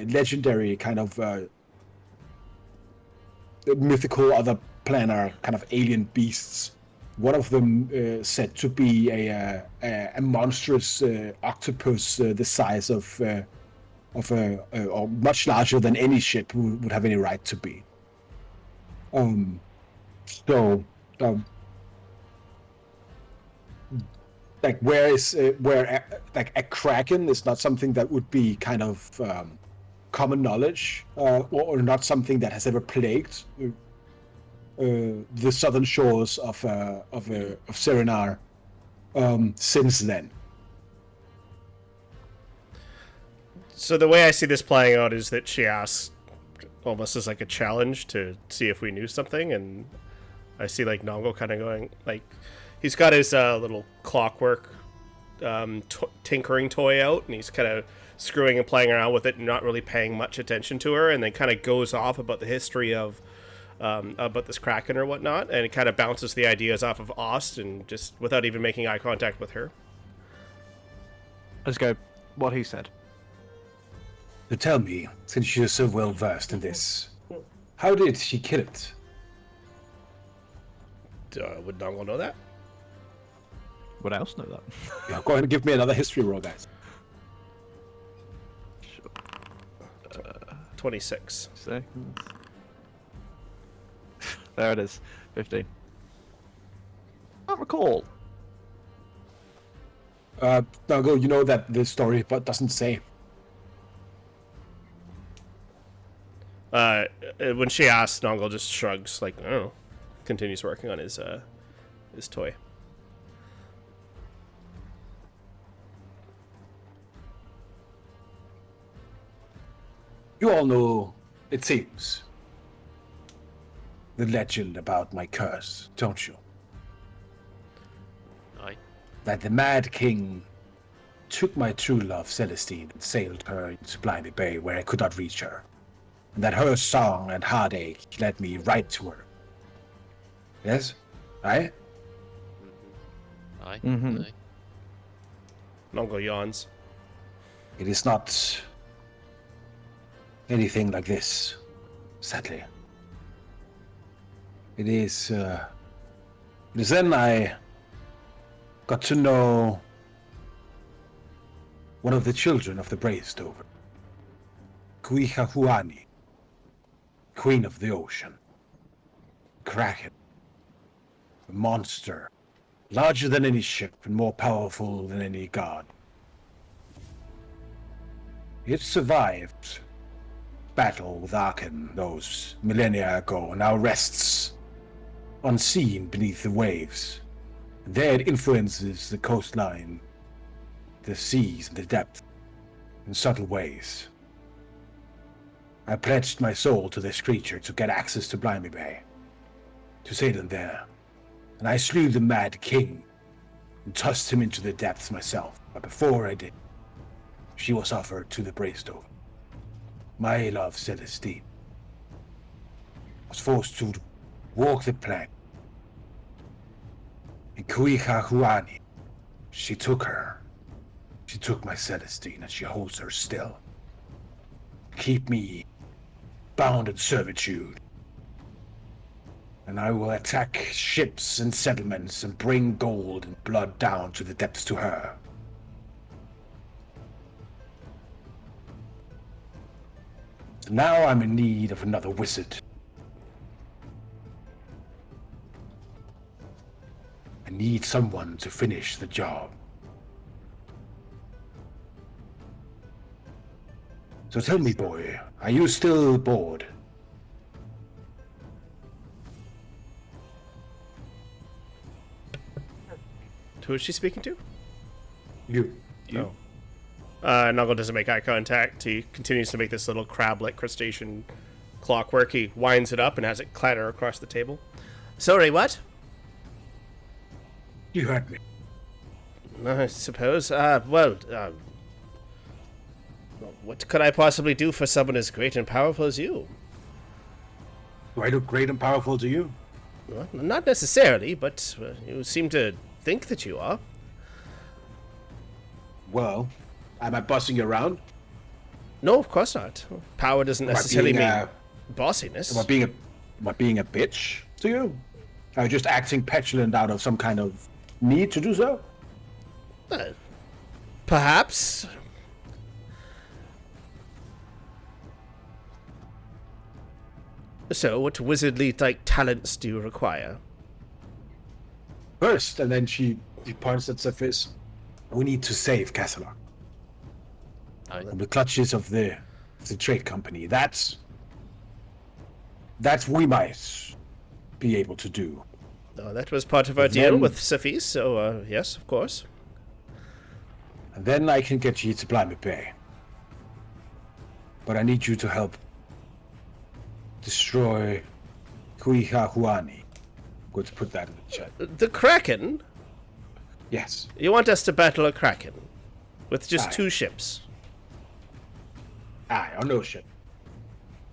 [SPEAKER 1] legendary kind of mythical other planar kind of alien beasts. One of them said to be a monstrous octopus the size of or much larger than any ship would have any right to be. Like like a kraken is not something that would be kind of common knowledge, or not something that has ever plagued the southern shores of Cerenar since then.
[SPEAKER 6] So the way I see this playing out is that she asks almost as like a challenge to see if we knew something, and I see like Nongo kind of going, like, he's got his little clockwork tinkering toy out, and he's kind of screwing and playing around with it and not really paying much attention to her, and then kind of goes off about the history of about this Kraken or whatnot, and it kind of bounces the ideas off of Ost, and just without even making eye contact with her.
[SPEAKER 2] Let's go. What he said.
[SPEAKER 1] So tell me, since you're so well versed in this, how did she kill it?
[SPEAKER 6] Would Nongo know that?
[SPEAKER 2] Would I else know that?
[SPEAKER 1] Yeah, go ahead and give me another history roll, guys.
[SPEAKER 6] 26
[SPEAKER 2] seconds. There it is. 15. I recall.
[SPEAKER 1] Nongo, you know that the story but doesn't say.
[SPEAKER 6] When she asks, Nongo just shrugs, like, I don't know. Continues working on his toy.
[SPEAKER 1] You all know, it seems, the legend about my curse, don't you?
[SPEAKER 3] Aye.
[SPEAKER 1] That the Mad King took my true love, Celestine, and sailed her into Blimey Bay where I could not reach her. And that her song and heartache led me right to her. Yes? Aye?
[SPEAKER 3] Aye.
[SPEAKER 2] Mhm.
[SPEAKER 3] Aye.
[SPEAKER 6] Nongo yawns.
[SPEAKER 1] It is not anything like this, sadly. It is then I got to know one of the children of the Bracedover, Kuihahuani, Queen of the Ocean, Kraken, a monster, larger than any ship and more powerful than any god. It survived battle with Arkan those millennia ago and now rests unseen beneath the waves. There it influences the coastline, the seas, and the depth in subtle ways. I pledged my soul to this creature to get access to Blimey Bay, to sail in there, and I slew the Mad King and tossed him into the depths myself. But before I did, she was offered to the Bracedover. My love, Celestine, was forced to walk the plank. In Kuihahuani, she took her. She took my Celestine, and she holds her still. Keep me bound in servitude. And I will attack ships and settlements and bring gold and blood down to the depths to her. So now I'm in need of another wizard. I need someone to finish the job. So tell me, boy, are you still bored?
[SPEAKER 6] Who is she speaking to?
[SPEAKER 1] You.
[SPEAKER 6] Oh. Noggle doesn't make eye contact. He continues to make this little crab-like crustacean clockwork. He winds it up and has it clatter across the table. Sorry, what?
[SPEAKER 1] You heard me.
[SPEAKER 6] I suppose. What could I possibly do for someone as great and powerful as you?
[SPEAKER 1] Do I look great and powerful to you?
[SPEAKER 6] Well, not necessarily, but you seem to think that you are.
[SPEAKER 1] Well, am I bossing you around?
[SPEAKER 6] No, of course not. Power doesn't necessarily
[SPEAKER 1] being,
[SPEAKER 6] mean bossiness.
[SPEAKER 1] Am I being a bitch to you? Are you just acting petulant out of some kind of need to do so?
[SPEAKER 6] Perhaps. So, what wizardly-like talents do you require?
[SPEAKER 1] First, and then she points at Cephis. We need to save Castellar from the clutches of the trade company. That's we might be able to do.
[SPEAKER 6] Oh, that was part of our deal with Cephis, so yes, of course.
[SPEAKER 1] And then I can get you to Blimey Bay. But I need you to help destroy Huihahuani. I'm going to put that in the chat.
[SPEAKER 6] The Kraken?
[SPEAKER 1] Yes.
[SPEAKER 6] You want us to battle a Kraken? With just
[SPEAKER 1] Aye.
[SPEAKER 6] 2 ships?
[SPEAKER 1] Aye, or no ship.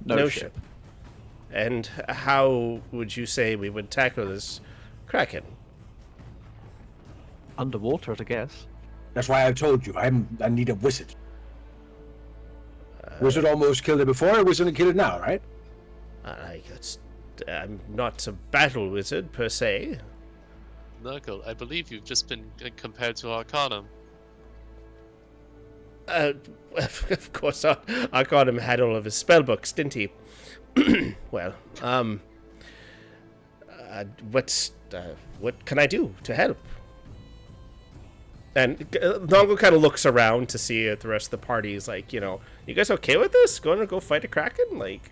[SPEAKER 6] No ship. And how would you say we would tackle this Kraken?
[SPEAKER 2] Underwater, I guess.
[SPEAKER 1] That's why I told you, I need a wizard. Wizard almost killed it before, a wizard can kill it now, right?
[SPEAKER 6] I'm not a battle wizard, per se.
[SPEAKER 3] Nurgle, I believe you've just been compared to Arcanum.
[SPEAKER 6] Of course, Arcanum had all of his spellbooks, didn't he? Well, what can I do to help? And Nongo kind of looks around to see if the rest of the party is like, you guys okay with this? Going to go fight a Kraken? Like,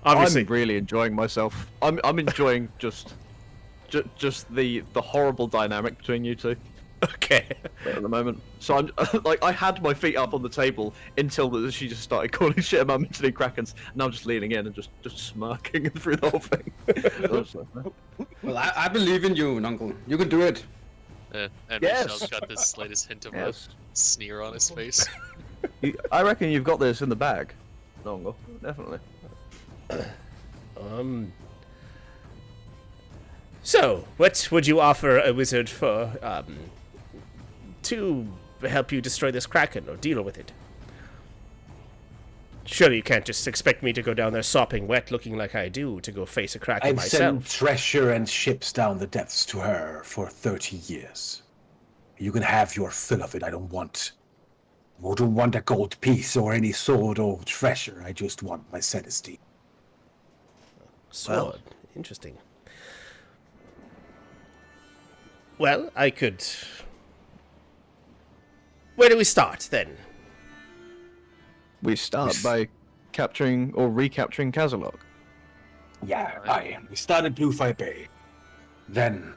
[SPEAKER 6] obviously.
[SPEAKER 2] I'm really enjoying myself. I'm enjoying just the horrible dynamic between you two
[SPEAKER 6] Okay.
[SPEAKER 2] at the moment. So I'm like, I had my feet up on the table until she just started calling shit about mentioning Krakens. Now I'm just leaning in and just smirking through the whole thing.
[SPEAKER 4] Well, I believe in you, Nuncle. You can do it.
[SPEAKER 3] And
[SPEAKER 2] Yes.
[SPEAKER 3] Michelle's got this slightest hint of
[SPEAKER 2] Yes.
[SPEAKER 3] a sneer on his face.
[SPEAKER 2] I reckon you've got this in the bag, Nongo. Definitely.
[SPEAKER 6] So, what would you offer a wizard for, to help you destroy this Kraken or deal with it? Surely you can't just expect me to go down there sopping wet looking like I do to go face a Kraken
[SPEAKER 1] I've sent
[SPEAKER 6] myself.
[SPEAKER 1] treasure and ships down the depths to her for 30 years. You can have your fill of it. I don't want a gold piece or any sword or treasure. I just want my sanity.
[SPEAKER 6] Sword. Interesting. Well, I could... Where do we start, then?
[SPEAKER 2] We start by capturing or recapturing Kazalok.
[SPEAKER 1] Yeah, aye. We started Bluefire Bay. Then...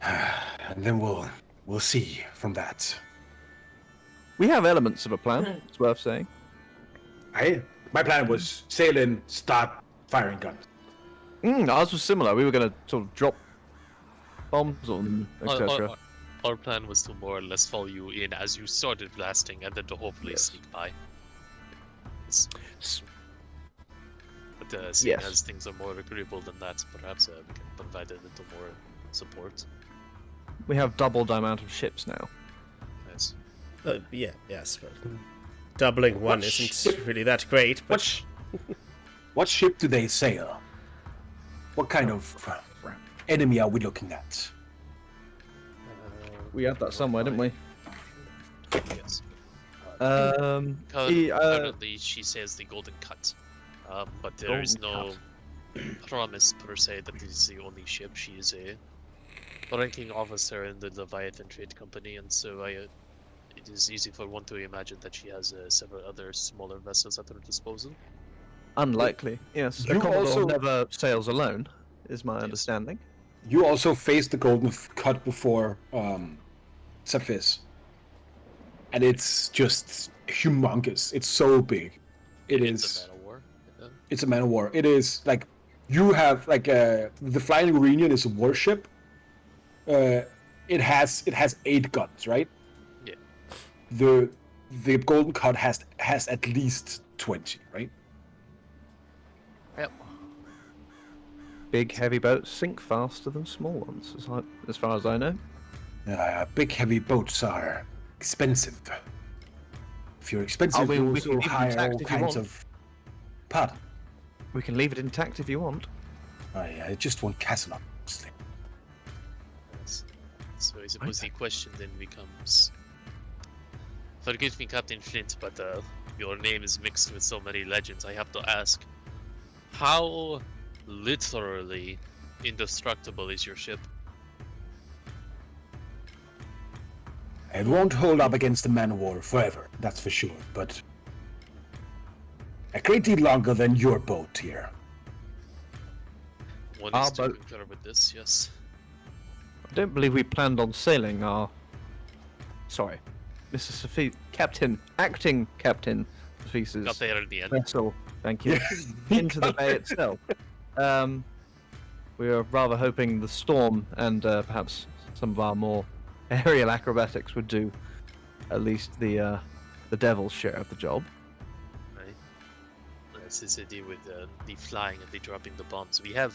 [SPEAKER 1] and then we'll see from that.
[SPEAKER 2] We have elements of a plan, it's worth saying.
[SPEAKER 1] My plan was sail in, start firing guns.
[SPEAKER 2] Ours was similar. We were going to sort of drop bombs on, etc.
[SPEAKER 3] Our plan was to more or less follow you in as you started blasting, and then to hopefully sneak by. But seeing as things are more agreeable than that, perhaps we can provide a little more support.
[SPEAKER 2] We have double the amount of ships now.
[SPEAKER 3] Yes.
[SPEAKER 6] Yes, but doubling one isn't really that great, but...
[SPEAKER 1] What ship do they sail? What kind of enemy are we looking at?
[SPEAKER 2] We had that somewhere, didn't we?
[SPEAKER 3] Yes.
[SPEAKER 2] He,
[SPEAKER 3] Currently, she says the Golden Cut, but there is no promise per se that this is the only ship. She is a ranking officer in the Leviathan Trade Company, and so it is easy for one to imagine that she has several other smaller vessels at her disposal.
[SPEAKER 2] Unlikely, yes.
[SPEAKER 1] You
[SPEAKER 2] A Commodore
[SPEAKER 1] also-
[SPEAKER 2] never sails alone, is my understanding.
[SPEAKER 1] You also faced the Golden Cut before, Cephis. And it's just humongous. It's so big.
[SPEAKER 3] It's a man of war.
[SPEAKER 1] It's a man of war. It is like You have like the Flying Uranian is a warship. It has 8 guns, right?
[SPEAKER 3] Yeah.
[SPEAKER 1] The Golden Cod has at least 20, right?
[SPEAKER 3] Yep.
[SPEAKER 2] Big heavy boats sink faster than small ones, as far as I know.
[SPEAKER 1] Big heavy boats are expensive. If you're expensive,
[SPEAKER 2] we
[SPEAKER 1] you
[SPEAKER 2] can
[SPEAKER 1] also
[SPEAKER 2] leave it
[SPEAKER 1] hire
[SPEAKER 2] intact
[SPEAKER 1] all
[SPEAKER 2] if you
[SPEAKER 1] kinds
[SPEAKER 2] want.
[SPEAKER 1] of. Pardon?
[SPEAKER 2] We can leave it intact if you want.
[SPEAKER 1] I just want castle up, mostly.
[SPEAKER 3] Yes. So I suppose the question then becomes, forgive me, Captain Flint, but your name is mixed with so many legends. I have to ask, how literally indestructible is your ship?
[SPEAKER 1] It won't hold up against the man of war forever, that's for sure, but a great deal longer than your boat here.
[SPEAKER 3] One
[SPEAKER 2] Our
[SPEAKER 3] is to
[SPEAKER 2] boat-
[SPEAKER 3] concur with this, yes.
[SPEAKER 2] I don't believe we planned on sailing our. Sorry, Mr. Sophie, acting Captain Sophia's
[SPEAKER 3] Got there in the end.
[SPEAKER 2] vessel. Thank you. Into the bay itself. We are rather hoping the storm and perhaps some of our more aerial acrobatics would do at least the devil's share of the job.
[SPEAKER 3] Right. This is the deal with the flying and the dropping the bombs. We have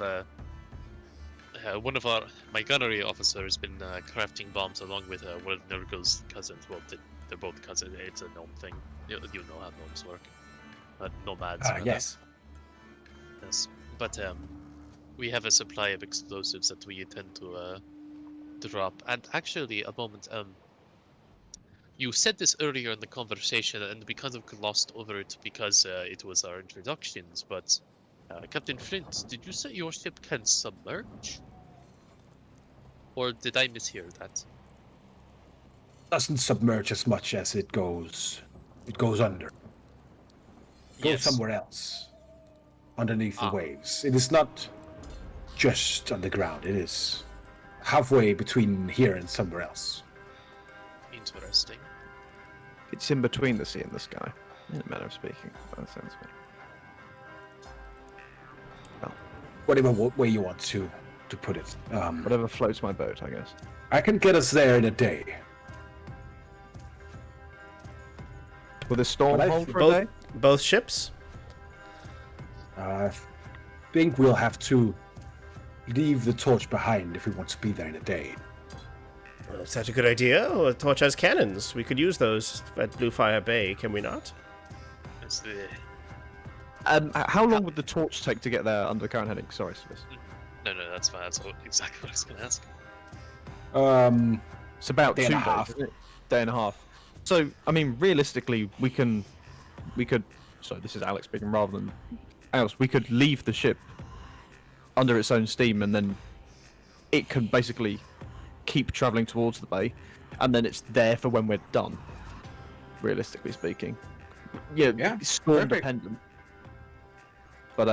[SPEAKER 3] my gunnery officer has been crafting bombs along with one of Nurgle's cousins. Well, they're both cousins. It's a gnome thing. You know how gnomes work. Nomads. rather.
[SPEAKER 1] Yes.
[SPEAKER 3] Yes. But we have a supply of explosives that we intend to drop. And actually, a moment. You said this earlier in the conversation, and we kind of glossed over it because it was our introductions. But Captain Flint, did you say your ship can submerge? Or did I mishear that?
[SPEAKER 1] Doesn't submerge as much as it goes under. It goes
[SPEAKER 3] Yes.
[SPEAKER 1] somewhere else. Underneath the
[SPEAKER 3] Ah.
[SPEAKER 1] waves. It is not just underground, it is halfway between here and somewhere else.
[SPEAKER 3] Interesting.
[SPEAKER 2] It's in between the sea and the sky, in a manner of speaking. That sounds good.
[SPEAKER 1] Whatever way you want to put it.
[SPEAKER 2] Whatever floats my boat, I guess.
[SPEAKER 1] I can get us there in a day.
[SPEAKER 2] Will this storm
[SPEAKER 1] But I
[SPEAKER 2] hold for a day?
[SPEAKER 6] Both ships?
[SPEAKER 1] I think we'll have to leave the torch behind if we want to be there in a day.
[SPEAKER 6] Well, is that a good idea? Well, the torch has cannons. We could use those at Bluefire Bay, can we not?
[SPEAKER 3] It's the...
[SPEAKER 2] How long would the torch take to get there under current heading? Sorry, Swiss.
[SPEAKER 3] No, that's fine. That's exactly what I was going to ask.
[SPEAKER 2] It's about
[SPEAKER 1] Day
[SPEAKER 2] 2
[SPEAKER 1] and a
[SPEAKER 2] days,
[SPEAKER 1] half.
[SPEAKER 2] isn't it? Day and a half. So, I mean, realistically, we could. Sorry, this is Alex speaking rather than Alex. We could leave the ship under its own steam, and then it can basically keep traveling towards the bay, and then it's there for when we're done. Realistically speaking,
[SPEAKER 4] Yeah,
[SPEAKER 2] it's storm
[SPEAKER 4] perfect.
[SPEAKER 2] dependent. But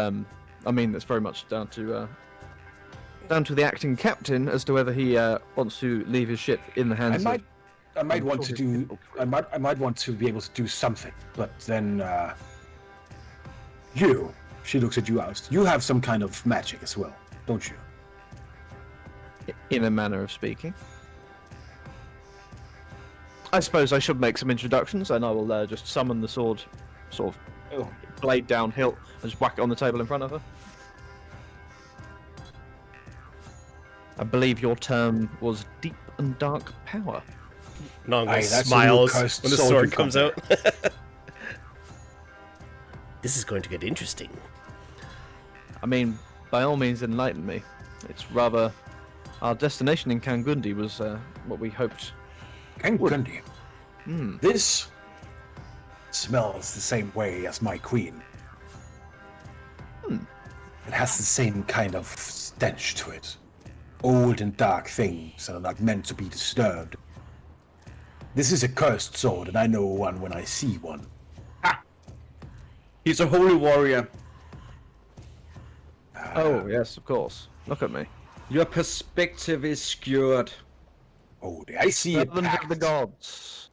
[SPEAKER 2] I mean, that's very much down to the acting captain as to whether he wants to leave his ship in the hands of.
[SPEAKER 1] I might
[SPEAKER 2] I'm
[SPEAKER 1] want
[SPEAKER 2] sure
[SPEAKER 1] to
[SPEAKER 2] his
[SPEAKER 1] do.
[SPEAKER 2] people
[SPEAKER 1] I might want to be able to do something, but then you. She looks at you out. You have some kind of magic as well, don't you?
[SPEAKER 2] In a manner of speaking. I suppose I should make some introductions, and I will just summon the sword, sort of blade down, hilt, and just whack it on the table in front of her. I believe your term was deep and dark power.
[SPEAKER 6] Nongle
[SPEAKER 1] Aye, that's a
[SPEAKER 6] smiles
[SPEAKER 1] new
[SPEAKER 6] when
[SPEAKER 1] cursed
[SPEAKER 6] the
[SPEAKER 1] sword
[SPEAKER 6] sword
[SPEAKER 1] you've
[SPEAKER 6] comes
[SPEAKER 1] got
[SPEAKER 6] out. This is going to get interesting.
[SPEAKER 2] I mean, by all means, enlighten me. It's rather our destination in Kangundi was what we hoped.
[SPEAKER 1] Kangundi. This smells the same way as my queen. It has the same kind of stench to it. Old and dark things that are not meant to be disturbed. This is a cursed sword, and I know one when I see one.
[SPEAKER 4] He's a holy warrior.
[SPEAKER 2] Oh yes, of course. Look at me.
[SPEAKER 4] Your perspective is skewed.
[SPEAKER 1] Oh, I see a
[SPEAKER 2] Servant of the
[SPEAKER 1] pact.
[SPEAKER 2] gods.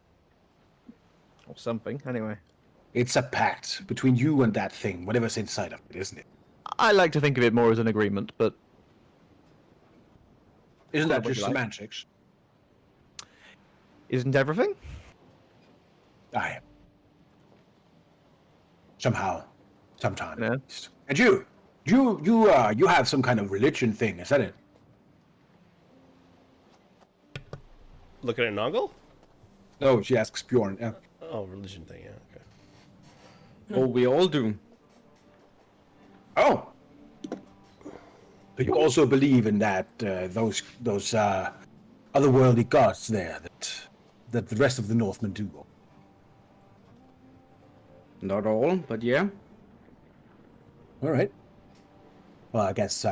[SPEAKER 2] Or something, anyway.
[SPEAKER 1] It's a pact between you and that thing, whatever's inside of it, isn't it?
[SPEAKER 2] I like to think of it more as an agreement, but
[SPEAKER 1] Isn't
[SPEAKER 2] Call it
[SPEAKER 1] that
[SPEAKER 2] what
[SPEAKER 1] just
[SPEAKER 2] you like.
[SPEAKER 1] semantics?
[SPEAKER 2] isn't everything?
[SPEAKER 1] Aye. Somehow. Sometime.
[SPEAKER 2] Yeah.
[SPEAKER 1] And you have some kind of religion thing, is that it?
[SPEAKER 6] Looking at Noggle?
[SPEAKER 1] No, she asks Bjorn. Yeah.
[SPEAKER 6] Oh, religion thing, yeah, okay.
[SPEAKER 4] Oh, we all do.
[SPEAKER 1] Oh. Do you also believe in that those otherworldly gods there that the rest of the Northmen do?
[SPEAKER 4] Not all, but yeah.
[SPEAKER 1] All right. Well, I guess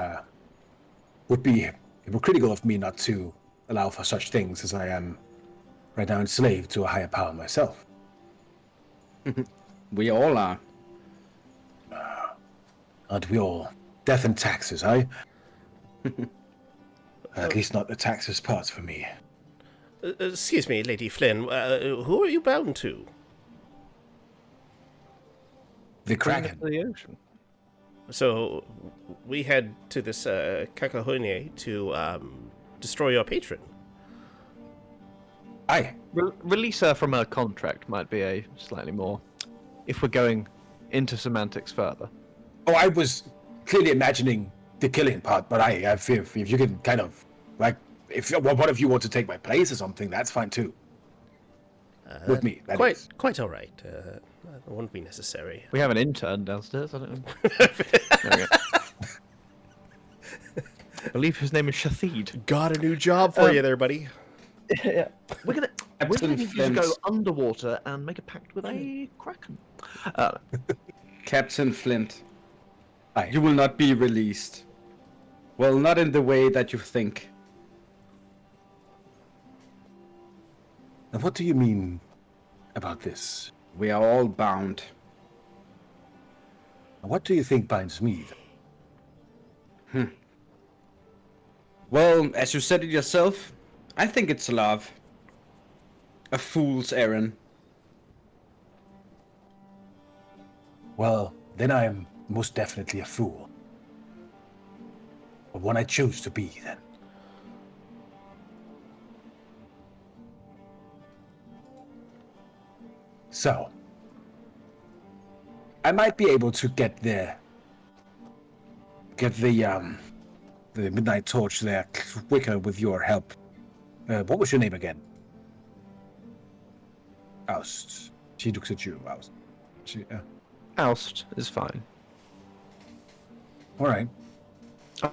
[SPEAKER 1] would be hypocritical of me not to allow for such things, as I am right now enslaved to a higher power myself.
[SPEAKER 4] We all are.
[SPEAKER 1] Aren't we all? Death and taxes, eh? At least not the taxes part for me.
[SPEAKER 6] Excuse me, Lady Flynn, who are you bound to?
[SPEAKER 1] The
[SPEAKER 2] Bring it
[SPEAKER 1] Kraken.
[SPEAKER 2] to the ocean.
[SPEAKER 6] So, we head to this Kakahone to destroy your patron.
[SPEAKER 1] Aye.
[SPEAKER 2] Release her from her contract might be a slightly more, if we're going into semantics further.
[SPEAKER 1] Oh, I was clearly imagining the killing part, but if you can kind of, like, if one of you want to take my place or something, that's fine too. With me, that is.
[SPEAKER 6] Quite all right. That won't be necessary.
[SPEAKER 2] We have an intern downstairs. I don't know. There we go. I believe his name is Shathid.
[SPEAKER 6] Got a new job for you there, buddy.
[SPEAKER 2] Yeah, we're gonna need you to
[SPEAKER 4] Flint.
[SPEAKER 2] go underwater and make a pact with a kraken.
[SPEAKER 4] Captain Flint,
[SPEAKER 1] Aye.
[SPEAKER 4] you will not be released. Well, not in the way that you think.
[SPEAKER 1] And what do you mean about this?
[SPEAKER 4] We are all bound.
[SPEAKER 1] What do you think binds me?
[SPEAKER 4] Well, as you said it yourself, I think it's love. A fool's errand.
[SPEAKER 1] Well, then I am most definitely a fool. But one I choose to be, then. So, I might be able to get the midnight torch there quicker with your help. What was your name again? Oust. She looks at you, Oust.
[SPEAKER 2] Oust is fine.
[SPEAKER 1] All right.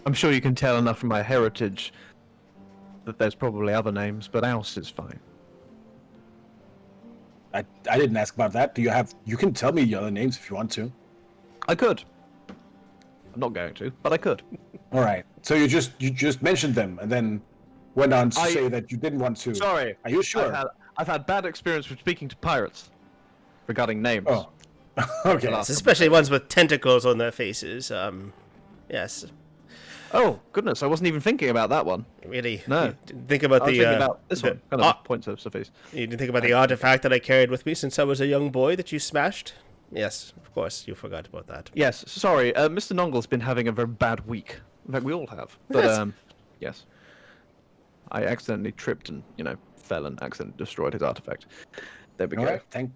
[SPEAKER 2] I'm sure you can tell enough from my heritage that there's probably other names, but Oust is fine.
[SPEAKER 1] I didn't ask about that. You can tell me your other names if you want to.
[SPEAKER 2] I could. I'm not going to, but I could.
[SPEAKER 1] All right. So you just mentioned them and then went on to
[SPEAKER 2] I-
[SPEAKER 1] say that you didn't want to.
[SPEAKER 2] Sorry.
[SPEAKER 1] Are you sure?
[SPEAKER 2] I've had bad experience with speaking to pirates regarding names.
[SPEAKER 1] Oh. Okay.
[SPEAKER 2] Last-
[SPEAKER 6] Especially ones with tentacles on their faces. Yes.
[SPEAKER 2] Oh, goodness, I wasn't even thinking about that one.
[SPEAKER 6] Really?
[SPEAKER 2] No.
[SPEAKER 6] You didn't think about
[SPEAKER 2] I was
[SPEAKER 6] the
[SPEAKER 2] thinking about this one. Kind of points of Sophie's.
[SPEAKER 6] You didn't think about the artifact that I carried with me since I was a young boy that you smashed? Yes, of course, you forgot about that.
[SPEAKER 2] Yes, sorry, Mr. Nongle's been having a very bad week. In fact, we all have. But,
[SPEAKER 6] Yes.
[SPEAKER 2] yes. I accidentally tripped and, fell and accidentally destroyed his artifact. There we
[SPEAKER 1] All
[SPEAKER 2] go.
[SPEAKER 1] right.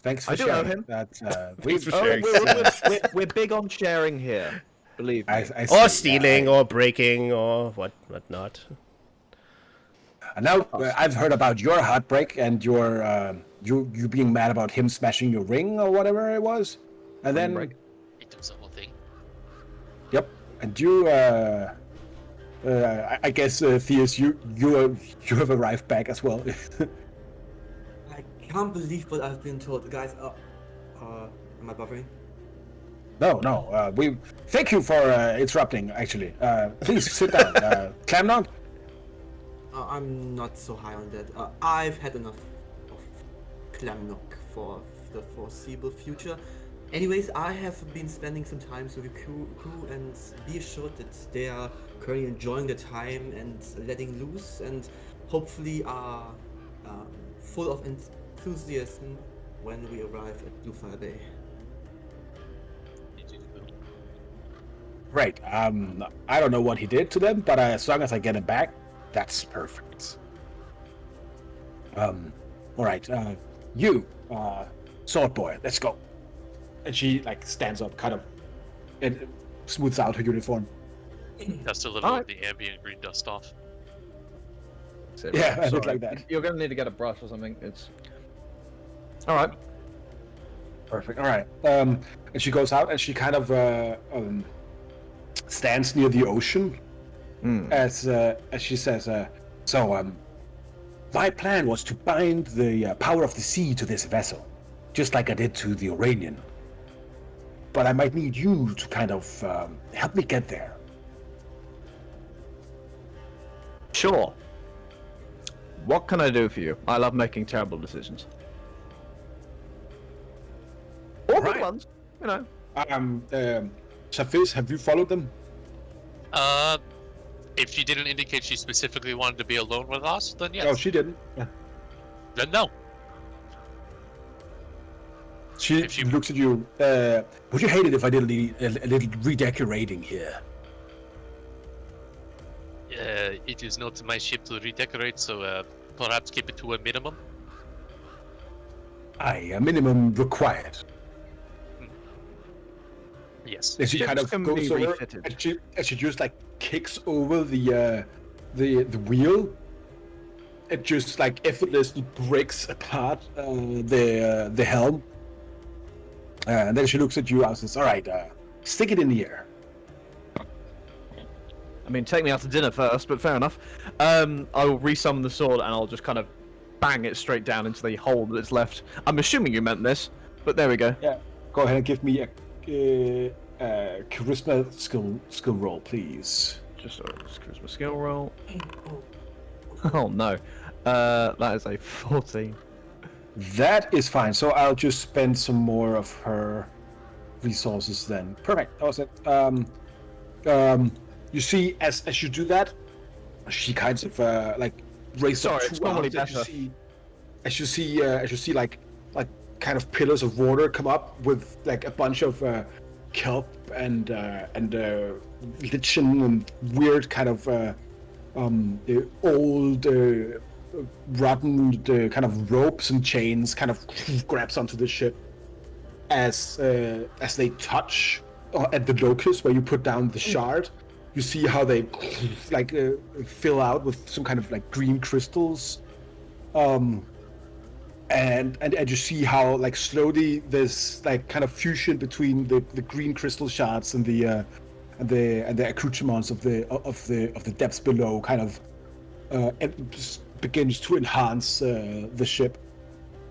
[SPEAKER 1] Thanks for
[SPEAKER 2] I do know
[SPEAKER 1] sharing.
[SPEAKER 2] him.
[SPEAKER 1] That's
[SPEAKER 6] Thanks for
[SPEAKER 2] Oh,
[SPEAKER 6] sharing.
[SPEAKER 2] we're big on sharing here. Believe me.
[SPEAKER 1] I see,
[SPEAKER 6] Or
[SPEAKER 1] yeah,
[SPEAKER 6] stealing, or breaking, or whatnot.
[SPEAKER 1] And now I've heard about your heartbreak and your you being mad about him smashing your ring or whatever it was, and then
[SPEAKER 2] break.
[SPEAKER 3] He does the whole thing.
[SPEAKER 1] yep, and you I guess Theus, you have arrived back as well.
[SPEAKER 5] I can't believe what I've been told. Guys, am I buffering?
[SPEAKER 1] No, we thank you for interrupting. Actually, please sit down, Clamnog.
[SPEAKER 5] I'm not so high on that. I've had enough of Klamnok for the foreseeable future. Anyways, I have been spending some time with the crew and be assured that they are currently enjoying the time and letting loose and hopefully are full of enthusiasm when we arrive at Bluefire Bay.
[SPEAKER 1] Great. I don't know what he did to them, but as long as I get him back, that's perfect. All right. You, sword boy, let's go. And she like stands up, kind of, and smooths out her uniform.
[SPEAKER 3] Just a little
[SPEAKER 2] Alright.
[SPEAKER 3] of the ambient green dust off.
[SPEAKER 1] Yeah, I look
[SPEAKER 2] Sorry.
[SPEAKER 1] like that.
[SPEAKER 2] You're gonna need to get a brush or something. It's all right.
[SPEAKER 1] Perfect. All right. And she goes out and she kind of stands near the ocean as she says, my plan was to bind the power of the sea to this vessel, just like I did to the Uranian. But I might need you to kind of help me get there.
[SPEAKER 2] Sure. What can I do for you? I love making terrible decisions. Or good
[SPEAKER 1] Right.
[SPEAKER 2] ones, you know.
[SPEAKER 1] Safis, have you followed them?
[SPEAKER 3] If she didn't indicate she specifically wanted to be alone with us, then yes.
[SPEAKER 1] Oh, she didn't. Yeah.
[SPEAKER 3] Then no.
[SPEAKER 1] She
[SPEAKER 3] If she-
[SPEAKER 1] looks at you. Would you hate it if I did a little redecorating here?
[SPEAKER 3] It is not my ship to redecorate, so perhaps keep it to a minimum.
[SPEAKER 1] Aye, a minimum required.
[SPEAKER 3] Yes.
[SPEAKER 1] And she
[SPEAKER 2] Ships
[SPEAKER 1] kind of
[SPEAKER 2] can
[SPEAKER 1] goes
[SPEAKER 2] be
[SPEAKER 1] over,
[SPEAKER 2] refitted.
[SPEAKER 1] and she just like kicks over the wheel. It just like effortlessly breaks apart the helm. And then she looks at you and says, "All right, stick it in the air."
[SPEAKER 2] I mean, take me out to dinner first, but fair enough. I will resummon the sword and I'll just kind of bang it straight down into the hole that's left. I'm assuming you meant this, but there we go.
[SPEAKER 1] Yeah. Go ahead and give me a charisma skill roll, please.
[SPEAKER 2] Just charisma skill roll. Oh no, that is a 14.
[SPEAKER 1] That is fine. So I'll just spend some more of her resources then. Perfect. That was it. You see, as you do that, she kind of like raises up
[SPEAKER 2] Sorry, it's
[SPEAKER 1] two
[SPEAKER 2] normally
[SPEAKER 1] arms.
[SPEAKER 2] better.
[SPEAKER 1] As you see, like kind of pillars of water come up with like a bunch of kelp and lichen and weird kind of old rotten kind of ropes and chains kind of grabs onto the ship as they touch at the locus where you put down the shard. You see how they like fill out with some kind of like green crystals, and you see how like slowly there's like kind of fusion between the green crystal shards and the accoutrements of the depths below kind of begins to enhance the ship.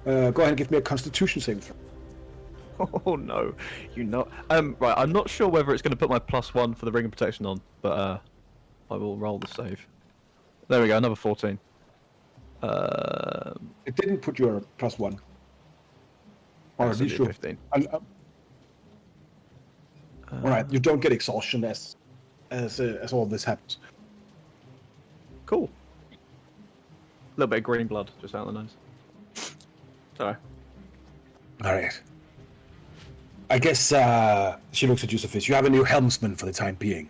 [SPEAKER 1] Go ahead and give me a Constitution saving throw.
[SPEAKER 2] Oh no, you know. Right, I'm not sure whether it's going to put my +1 for the ring of protection on, but I will roll the save. There we go, another 14.
[SPEAKER 1] It didn't put your +1. Or at
[SPEAKER 2] That's a
[SPEAKER 1] least your
[SPEAKER 2] 15.
[SPEAKER 1] all right, you don't get exhaustion as all this happens.
[SPEAKER 2] Cool. A little bit of green blood just out of the nose. Sorry.
[SPEAKER 1] All right. I guess she looks at you, Sophis. You have a new helmsman for the time being.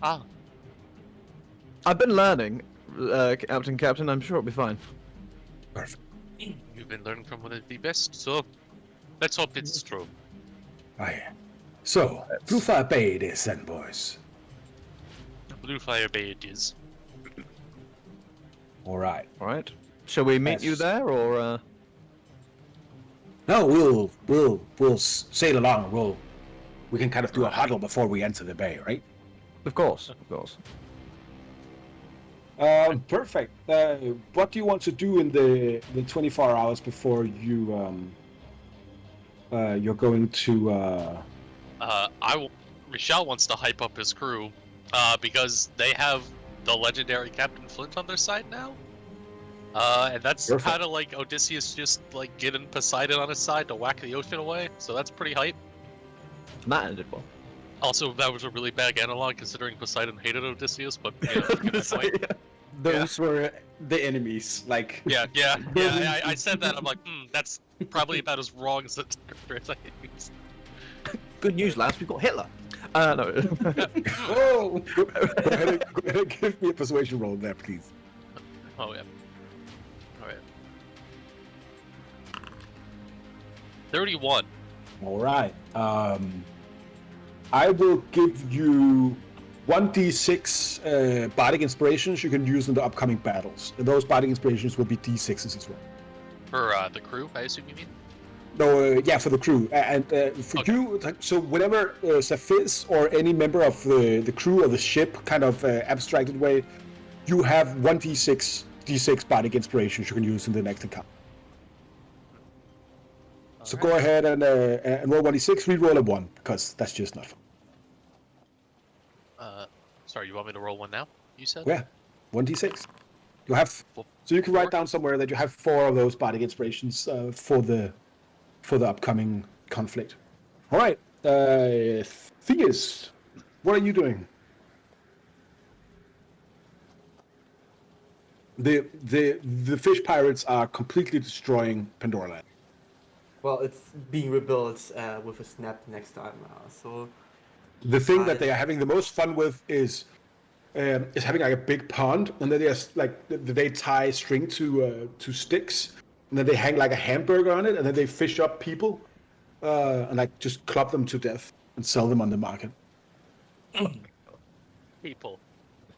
[SPEAKER 3] Ah,
[SPEAKER 2] I've been learning, Captain. I'm sure it'll be fine.
[SPEAKER 1] Perfect.
[SPEAKER 3] you've been learning from one of the best, so let's hope it's true.
[SPEAKER 1] Aye. So, Blue Fire Bay it is then, boys.
[SPEAKER 3] Blue Fire Bay it is.
[SPEAKER 1] All right.
[SPEAKER 2] All right. Shall we meet you
[SPEAKER 1] Yes.
[SPEAKER 2] there, or?
[SPEAKER 1] No, we'll sail along. We can kind of do a huddle before we enter the bay, right?
[SPEAKER 2] Of course, of course.
[SPEAKER 1] Perfect. What do you want to do in the 24 hours before you you're going to
[SPEAKER 3] Michelle wants to hype up his crew, because they have the legendary Captain Flint on their side now. And that's
[SPEAKER 1] Perfect.
[SPEAKER 3] kind of like Odysseus just like getting Poseidon on his side to whack the ocean away. So that's pretty hype.
[SPEAKER 2] And that ended well.
[SPEAKER 3] Also, that was a really bad analog considering Poseidon hated Odysseus, but you know,
[SPEAKER 2] I was gonna
[SPEAKER 3] good
[SPEAKER 2] say,
[SPEAKER 3] point.
[SPEAKER 2] yeah.
[SPEAKER 4] Those were the enemies. Like,
[SPEAKER 3] Yeah. I said that. I'm like, that's probably about as wrong as the character as I used.
[SPEAKER 2] Good news, lads. We've got Hitler. No.
[SPEAKER 1] Oh, go ahead and give me a persuasion roll there, please.
[SPEAKER 3] Oh yeah. All right. 31.
[SPEAKER 1] All right. I will give you 1d6 bardic inspirations you can use in the upcoming battles. And those bardic inspirations will be d6s as well.
[SPEAKER 3] For the crew, I assume you mean?
[SPEAKER 1] No, yeah, for the crew. And for
[SPEAKER 3] Okay.
[SPEAKER 1] you, so whenever Safiz or any member of the crew or the ship, kind of abstracted way, you have 1d6 bardic inspirations you can use in the next encounter. So go ahead and roll 1d6, re-roll a 1, because that's just not fun.
[SPEAKER 3] Sorry, you want me to roll one now? You said?
[SPEAKER 1] Yeah, 1d6. You have, so you can write down somewhere that you have 4 of those bardic inspirations for the upcoming conflict. All right, Theus, what are you doing? The fish pirates are completely destroying Pandora Land.
[SPEAKER 5] Well, it's being rebuilt with a snap next time. So
[SPEAKER 1] The thing that they are having the most fun with is having like a big pond, and then they tie string to sticks, and then they hang like a hamburger on it, and then they fish up people and like just club them to death and sell them on the market.
[SPEAKER 3] People.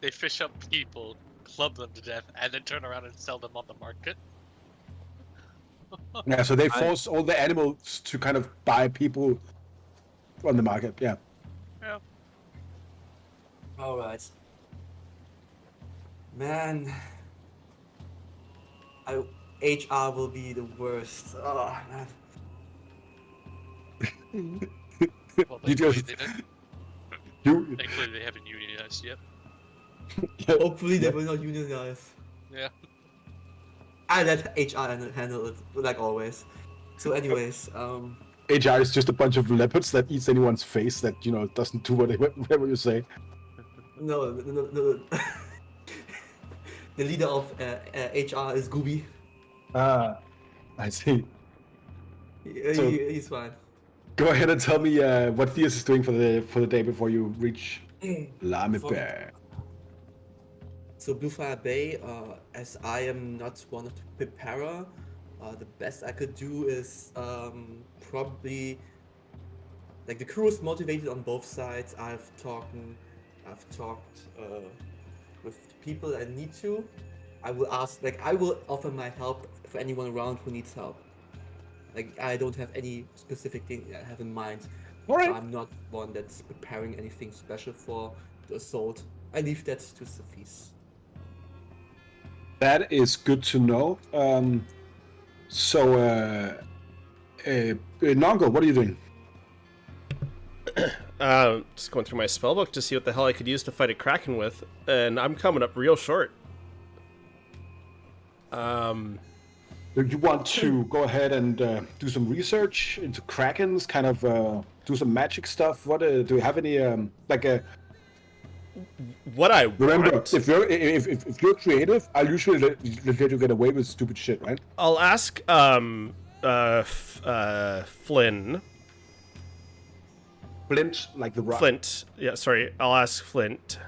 [SPEAKER 3] They fish up people, club them to death, and then turn around and sell them on the market.
[SPEAKER 1] Yeah, so they force all the animals to kind of buy people on the market. Yeah.
[SPEAKER 3] Yeah.
[SPEAKER 5] all right, man. HR will be the worst. Oh man.
[SPEAKER 3] Well,
[SPEAKER 1] You
[SPEAKER 3] thankfully,
[SPEAKER 1] just-
[SPEAKER 3] they didn't-
[SPEAKER 1] You,
[SPEAKER 3] thankfully they haven't unionized yet.
[SPEAKER 5] Hopefully they will not unionize.
[SPEAKER 3] Yeah.
[SPEAKER 5] I let HR handle it like always. So, anyways,
[SPEAKER 1] HR is just a bunch of leopards that eats anyone's face that doesn't do whatever you say.
[SPEAKER 5] no. The leader of HR is Gooby.
[SPEAKER 1] Ah, I see. So-
[SPEAKER 5] He's fine.
[SPEAKER 1] Go ahead and tell me what Theus is doing for the day before you reach Lame Bear.
[SPEAKER 5] So Bluefire Bay, as I am not one of the preparer, the best I could do is probably like the crew is motivated on both sides. I've talked with the people I need to. I will offer my help for anyone around who needs help. Like I don't have any specific thing I have in mind.
[SPEAKER 1] All right.
[SPEAKER 5] So I'm not one that's preparing anything special for the assault. I leave that to Sophie's.
[SPEAKER 1] That is good to know. Nongo, what are you doing?
[SPEAKER 6] Just going through my spellbook to see what the hell I could use to fight a kraken with, and I'm coming up real short.
[SPEAKER 1] You want to go ahead and do some research into krakens, kind of do some magic stuff? What do you have any
[SPEAKER 6] What I
[SPEAKER 1] Remember,
[SPEAKER 6] want,
[SPEAKER 1] if you're creative, I'll usually let you get away with stupid shit, right?
[SPEAKER 6] I'll ask Flynn.
[SPEAKER 1] Flint, like the rock.
[SPEAKER 6] Flint. Yeah, sorry. I'll ask Flint.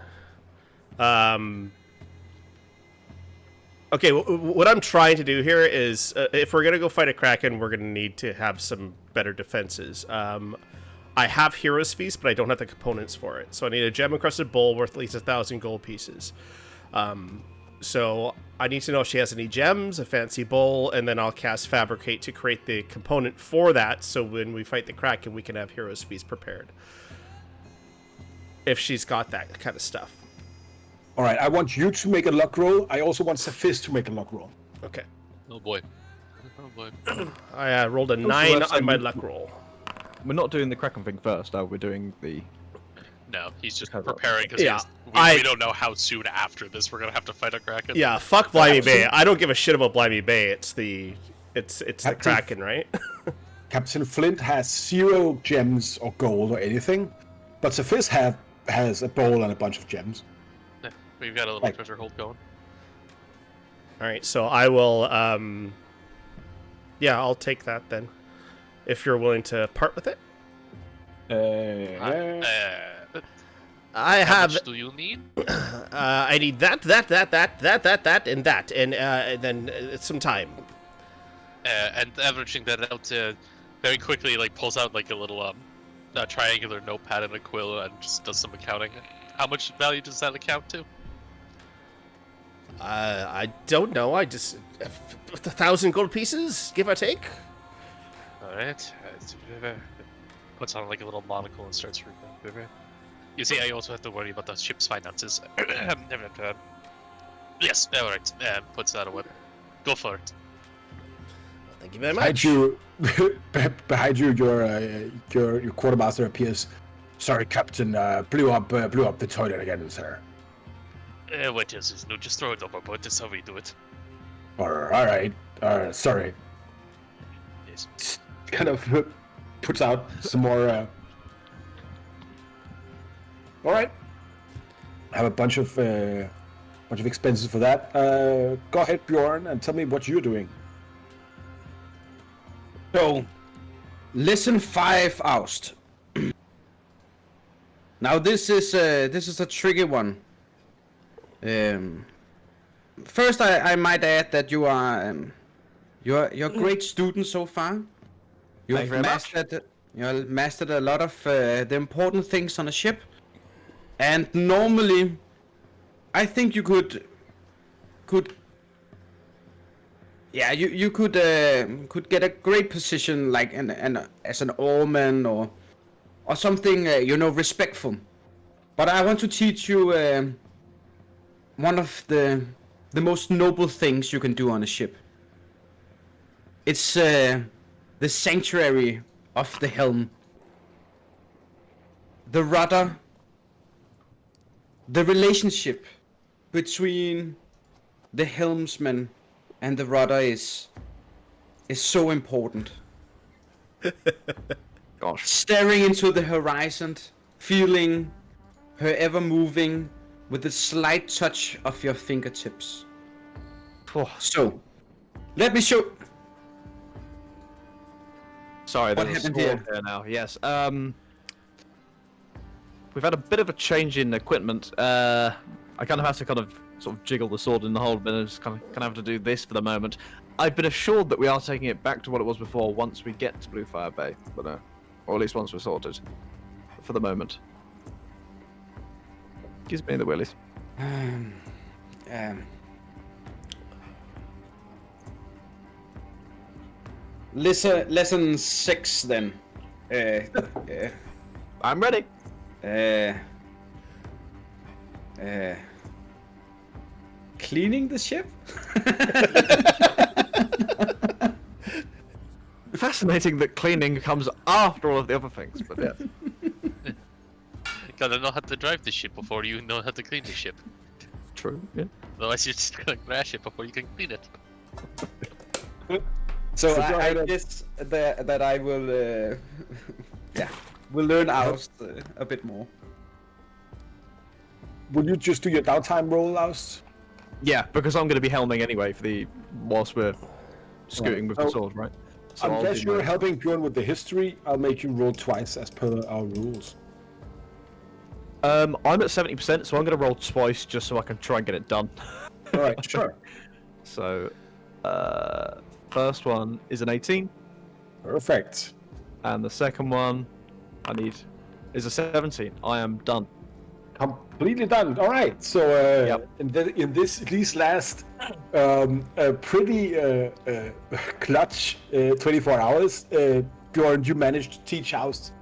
[SPEAKER 6] Okay, what I'm trying to do here is, if we're gonna go fight a kraken, we're gonna need to have some better defenses. I have Hero's Feast, but I don't have the components for it. So I need a gem-encrusted bowl worth at least 1,000 gold pieces. So I need to know if she has any gems, a fancy bowl, and then I'll cast Fabricate to create the component for that, so when we fight the Kraken, we can have Hero's Feast prepared. If she's got that kind of stuff.
[SPEAKER 1] All right, I want you to make a luck roll. I also want Saphis to make a luck roll.
[SPEAKER 6] Okay.
[SPEAKER 3] Oh boy. Oh boy.
[SPEAKER 6] I rolled a 9 on my luck roll.
[SPEAKER 2] We're not doing the Kraken thing first, we're doing the...
[SPEAKER 3] No, he's just
[SPEAKER 2] Have a-
[SPEAKER 3] preparing because
[SPEAKER 6] Yeah,
[SPEAKER 3] we don't know how soon after this we're gonna have to fight a kraken.
[SPEAKER 6] Yeah, fuck Blimey Bay. I don't give a shit about Blimey Bay. It's the
[SPEAKER 1] Captain-
[SPEAKER 6] Kraken, right?
[SPEAKER 1] Captain Flint has 0 gems or gold or anything, but Saphis has a bowl and a bunch of gems.
[SPEAKER 3] Yeah, we've got a little
[SPEAKER 1] Like-
[SPEAKER 3] treasure hold going.
[SPEAKER 6] All right, so I will. Yeah, I'll take that then. If you're willing to part with it. I
[SPEAKER 3] How
[SPEAKER 6] have.
[SPEAKER 3] much do you need?
[SPEAKER 6] I need that, and that, and then some time.
[SPEAKER 3] And averaging that out, very quickly, like pulls out like a little triangular notepad and a quill and just does some accounting. How much value does that account to?
[SPEAKER 6] I don't know. I just 1,000 gold pieces, give or take.
[SPEAKER 3] All right. Puts on like a little monocle and starts reading. You see, I also have to worry about the ship's finances. Yes, all right. Puts that away. Go for it.
[SPEAKER 6] Thank you very
[SPEAKER 1] Behind
[SPEAKER 6] much.
[SPEAKER 1] you, behind you, your quartermaster appears. Sorry, Captain. Blew up the toilet again, sir.
[SPEAKER 3] What is this? No, just throw it overboard. That's how we do it.
[SPEAKER 1] All right. Sorry.
[SPEAKER 3] Yes.
[SPEAKER 1] Kind of puts out some more. All right. I have a bunch of expenses for that. Go ahead, Bjorn, and tell me what you're doing.
[SPEAKER 4] So, lesson 5, Oust. Now this is a tricky one. First, I might add that you're a great student so far. You
[SPEAKER 2] Thank you
[SPEAKER 4] have
[SPEAKER 2] very much.
[SPEAKER 4] mastered a lot of the important things on a ship, and normally, I think you could you could get a great position like as an oarman or something respectful. But I want to teach you one of the most noble things you can do on a ship. It's the sanctuary of the helm, the rudder, the relationship between the helmsman and the rudder is so important.
[SPEAKER 2] Gosh.
[SPEAKER 4] Staring into the horizon, feeling her ever moving with the slight touch of your fingertips.
[SPEAKER 2] Oh,
[SPEAKER 4] So, let me show.
[SPEAKER 2] sorry,
[SPEAKER 4] What
[SPEAKER 2] there's a
[SPEAKER 4] happened
[SPEAKER 2] sword here now. Yes. We've had a bit of a change in equipment. I kind of have to sort of jiggle the sword in the hole, but I just kind of have to do this for the moment. I've been assured that we are taking it back to what it was before once we get to Bluefire Bay, but or at least once we're sorted. For the moment. Gives me the willies.
[SPEAKER 4] Lesson 6 then.
[SPEAKER 2] I'm ready.
[SPEAKER 4] Cleaning the ship?
[SPEAKER 2] Fascinating that cleaning comes after all of the other things, but yeah.
[SPEAKER 3] Gotta know how to drive the ship before you know how to clean the ship.
[SPEAKER 2] True. Yeah.
[SPEAKER 3] Otherwise, you're just gonna crash it before you can clean it.
[SPEAKER 4] So
[SPEAKER 1] go
[SPEAKER 4] I
[SPEAKER 1] ahead and-
[SPEAKER 4] guess that I will, we'll learn Oust a bit more.
[SPEAKER 1] Would you just do your downtime roll, Laus?
[SPEAKER 2] Yeah, because I'm going to be helming anyway whilst we're scooting with the
[SPEAKER 1] So,
[SPEAKER 2] sword, right? So I'll
[SPEAKER 1] Unless
[SPEAKER 2] do
[SPEAKER 1] you're
[SPEAKER 2] my-
[SPEAKER 1] helping Bjorn with the history, I'll make you roll twice as per our rules.
[SPEAKER 2] I'm at 70%, so I'm going to roll twice just so I can try and get it done.
[SPEAKER 1] All right, sure.
[SPEAKER 2] So, first one is an 18,
[SPEAKER 1] Perfect.
[SPEAKER 2] and the second one is a 17. I am done.
[SPEAKER 1] Completely done. All right. So
[SPEAKER 2] Yep.
[SPEAKER 1] in these last pretty clutch 24 hours, Bjorn, you managed to teach House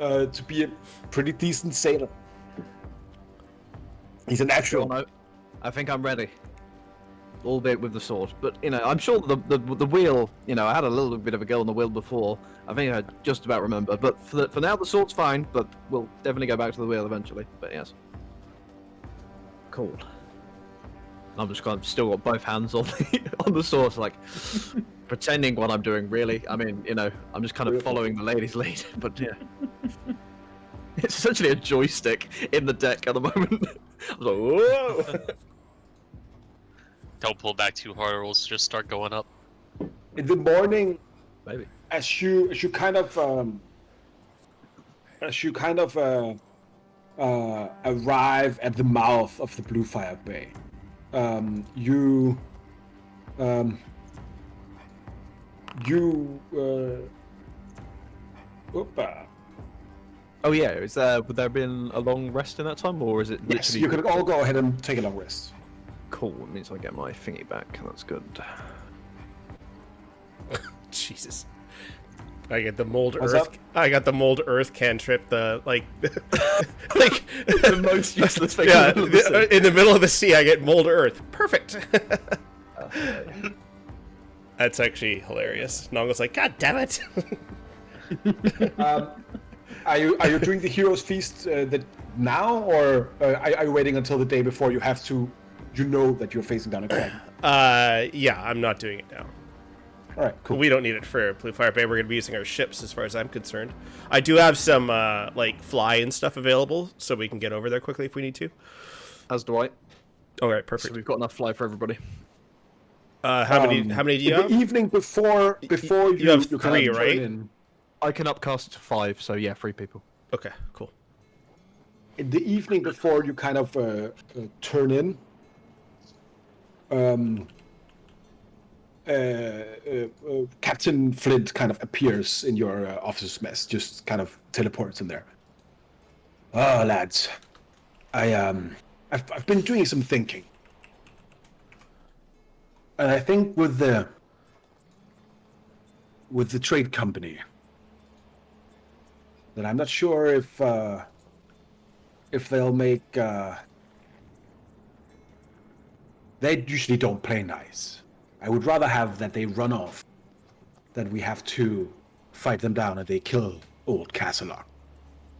[SPEAKER 1] to be a pretty decent sailor. He's an actual.
[SPEAKER 2] No, I think I'm ready. Albeit with the sword, but I'm sure the wheel. I had a little bit of a go on the wheel before. I think I just about remember. But for now, the sword's fine. But we'll definitely go back to the wheel eventually. But yes, cool. I'm still got both hands on the sword, like pretending what I'm doing. Really, I mean, I'm just kind of following the lady's lead. But yeah, it's essentially a joystick in the deck at the moment. I was like, whoa.
[SPEAKER 3] Don't pull back too hard, or we'll just start going up.
[SPEAKER 1] In the morning,
[SPEAKER 2] Maybe.
[SPEAKER 1] as you kind of arrive at the mouth of the Blue Fire Bay. You Oopa.
[SPEAKER 2] Oh yeah, is there would there have been a long rest in that time, or is it
[SPEAKER 1] Yes,
[SPEAKER 2] literally?
[SPEAKER 1] you can all go ahead and take a long rest.
[SPEAKER 2] Cool. It means I get my thingy back. That's good.
[SPEAKER 6] Jesus. I get the mold
[SPEAKER 1] What's
[SPEAKER 6] earth.
[SPEAKER 1] up?
[SPEAKER 6] I got the mold earth cantrip. The like, like
[SPEAKER 2] The most useless thing.
[SPEAKER 6] yeah.
[SPEAKER 2] in the middle of the sea.
[SPEAKER 6] In the middle of the sea, I get mold earth. Perfect. That's actually hilarious. Nongo's like, God damn it.
[SPEAKER 1] Are you doing the Heroes Feast now, or are you waiting until the day before you have to? You know that you're facing down a crag.
[SPEAKER 6] Yeah, I'm not doing it now.
[SPEAKER 1] All right, cool.
[SPEAKER 6] We don't need it for Blue Fire Bay. We're going to be using our ships as far as I'm concerned. I do have some, like, fly and stuff available, so we can get over there quickly if we need to.
[SPEAKER 2] As do I.
[SPEAKER 6] All right,
[SPEAKER 2] So
[SPEAKER 6] perfect.
[SPEAKER 2] we've got enough fly for everybody.
[SPEAKER 6] How many do you
[SPEAKER 1] The
[SPEAKER 6] have?
[SPEAKER 1] evening before
[SPEAKER 6] You have
[SPEAKER 1] kind of
[SPEAKER 6] three,
[SPEAKER 1] join
[SPEAKER 6] right?
[SPEAKER 1] in.
[SPEAKER 2] I can upcast it to 5, so yeah, 3 people.
[SPEAKER 6] Okay, cool.
[SPEAKER 1] In the evening before you kind of turn in, Captain Flint kind of appears in your officer's mess, just kind of teleports in there. Oh, lads, I've been doing some thinking, and I think with the trade company, that I'm not sure if they'll make. They usually don't play nice. I would rather have that they run off than we have to fight them down and they kill old Castlelock.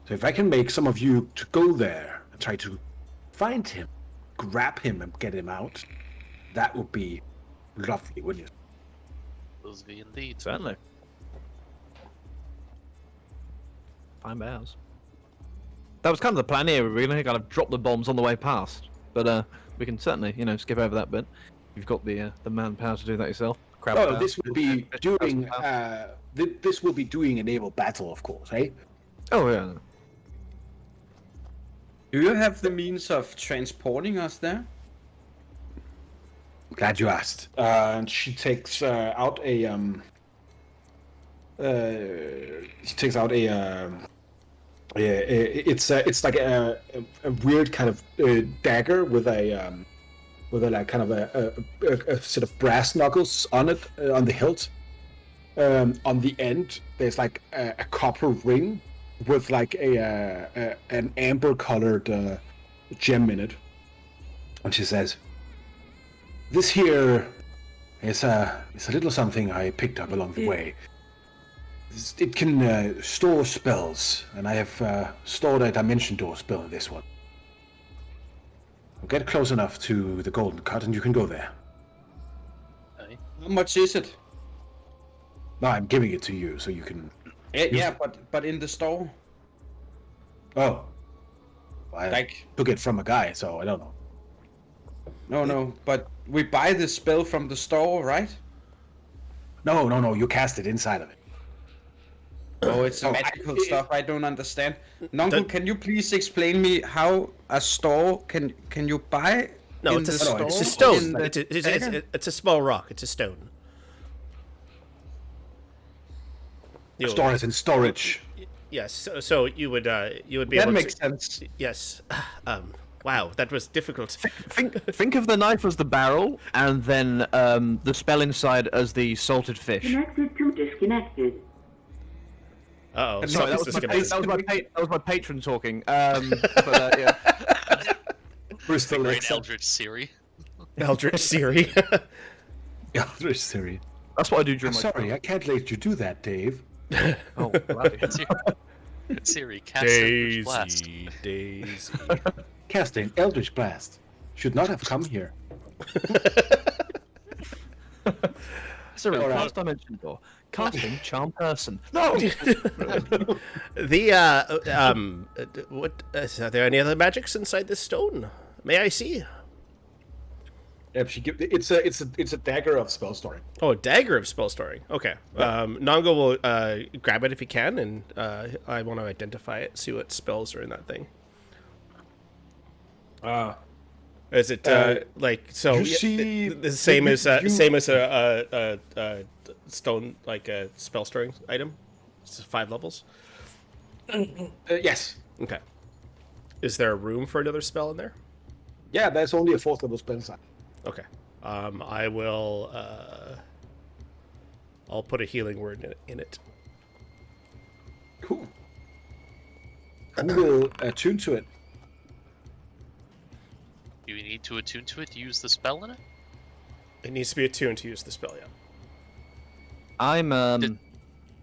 [SPEAKER 1] So if I can make some of you to go there and try to find him, grab him and get him out, that would be lovely, wouldn't you?
[SPEAKER 3] Those be indeed.
[SPEAKER 2] Certainly. Fine bears. That was kind of the plan here. We were going to kind of drop the bombs on the way past, but we can certainly, skip over that bit. You've got the manpower to do that yourself. Crab
[SPEAKER 1] Oh,
[SPEAKER 2] power.
[SPEAKER 1] this will be doing. This will be doing a naval battle, of course, eh?
[SPEAKER 2] Oh yeah.
[SPEAKER 4] Do you have the means of transporting us there?
[SPEAKER 1] Glad you asked. And she takes out a. She takes out a. It's like a weird kind of dagger with a like kind of a set of brass knuckles on it on the hilt. On the end, there's like a copper ring with like an amber colored gem in it. And she says, "This here is a little something I picked up along the way. It can store spells, and I have stored a dimension door spell in this one. Get close enough to the golden cut, and you can go there.
[SPEAKER 3] Okay.
[SPEAKER 4] How much is it?
[SPEAKER 1] No, I'm giving it to you, so you can.
[SPEAKER 4] Yeah, but in the store,
[SPEAKER 1] Oh, I
[SPEAKER 4] like
[SPEAKER 1] took it from a guy, so I don't know.
[SPEAKER 4] no, but we buy the spell from the store, right?
[SPEAKER 1] No, you cast it inside of it.
[SPEAKER 4] Oh, it's magical stuff. I don't understand. Nongle, can you please explain me how a store can you buy?
[SPEAKER 6] No,
[SPEAKER 4] in
[SPEAKER 6] it's a,
[SPEAKER 4] the store
[SPEAKER 6] it's a stone.
[SPEAKER 4] in the dagger?
[SPEAKER 6] It's a small rock. It's a stone.
[SPEAKER 1] Store it in storage.
[SPEAKER 6] Yes. So you would be
[SPEAKER 4] That
[SPEAKER 6] able
[SPEAKER 4] makes
[SPEAKER 6] to.
[SPEAKER 4] sense.
[SPEAKER 6] Yes. Wow, that was difficult.
[SPEAKER 2] Think of the knife as the barrel, and then the spell inside as the salted fish.
[SPEAKER 7] Connected to disconnected.
[SPEAKER 6] Uh-oh.
[SPEAKER 2] Sorry, that was my patron talking. But yeah.
[SPEAKER 1] Bristol
[SPEAKER 3] Great
[SPEAKER 1] Alexa.
[SPEAKER 3] Eldritch Siri.
[SPEAKER 6] Eldritch Siri.
[SPEAKER 1] Eldritch Siri.
[SPEAKER 2] That's what I do
[SPEAKER 1] I'm
[SPEAKER 2] during my.
[SPEAKER 1] sorry, I can't let you do that, Dave.
[SPEAKER 2] Oh, bloody.
[SPEAKER 3] Siri, cast Eldritch Blast.
[SPEAKER 6] Daisy.
[SPEAKER 1] Casting Eldritch Blast. Should not have come here.
[SPEAKER 2] Sorry,
[SPEAKER 1] Alright.
[SPEAKER 2] cast dimension door. Casting charm person. No.
[SPEAKER 6] What? Are there any other magics inside this stone? May I see?
[SPEAKER 1] Yeah, it's a dagger of spell storing.
[SPEAKER 6] Oh, a dagger of spell storing. Okay. Nongo will grab it if he can, and I want to identify it, see what spells are in that thing. Is it like so?
[SPEAKER 1] you see-
[SPEAKER 6] the same
[SPEAKER 1] you-
[SPEAKER 6] as same as a stone like a spell storing item. It's 5 levels.
[SPEAKER 1] Yes.
[SPEAKER 6] Okay. Is there room for another spell in there?
[SPEAKER 1] Yeah, there's only a 4th level spell slot.
[SPEAKER 6] Okay. I will. I'll put a healing word in it.
[SPEAKER 1] Cool. Who will attune to it?
[SPEAKER 3] Do you need to attune to it to use the spell in it?
[SPEAKER 6] It needs to be attuned to use the spell. Yeah.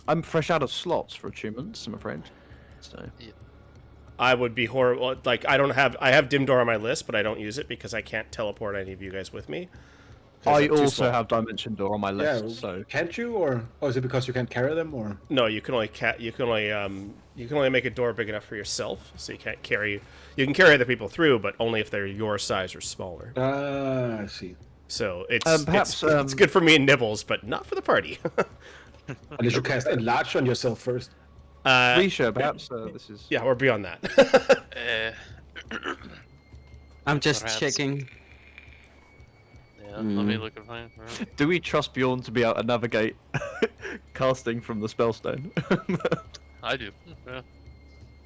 [SPEAKER 2] I'm fresh out of slots for attunements, I'm afraid. So
[SPEAKER 6] I would be horrible. Like I have Dim Door on my list, but I don't use it because I can't teleport any of you guys with me. 'Cause
[SPEAKER 2] I
[SPEAKER 6] I'm too
[SPEAKER 2] also
[SPEAKER 6] small.
[SPEAKER 2] have Dimension Door on my list.
[SPEAKER 1] Yeah,
[SPEAKER 2] So
[SPEAKER 1] can't you, or is it because you can't carry them, or?
[SPEAKER 6] No, you can only make a door big enough for yourself, so you can't carry. You can carry other people through, but only if they're your size or smaller.
[SPEAKER 1] I see.
[SPEAKER 6] So it's
[SPEAKER 2] perhaps,
[SPEAKER 6] it's good for me and Nibbles, but not for the party.
[SPEAKER 1] Unless you cast Enlarge on yourself first.
[SPEAKER 2] Risha, perhaps this is.
[SPEAKER 6] Yeah, we're beyond that.
[SPEAKER 4] I'm just
[SPEAKER 3] Perhaps.
[SPEAKER 4] checking.
[SPEAKER 3] Yeah, let me look at mine.
[SPEAKER 2] Do we trust Bjorn to be able to navigate casting from the spellstone?
[SPEAKER 3] I do. Yeah.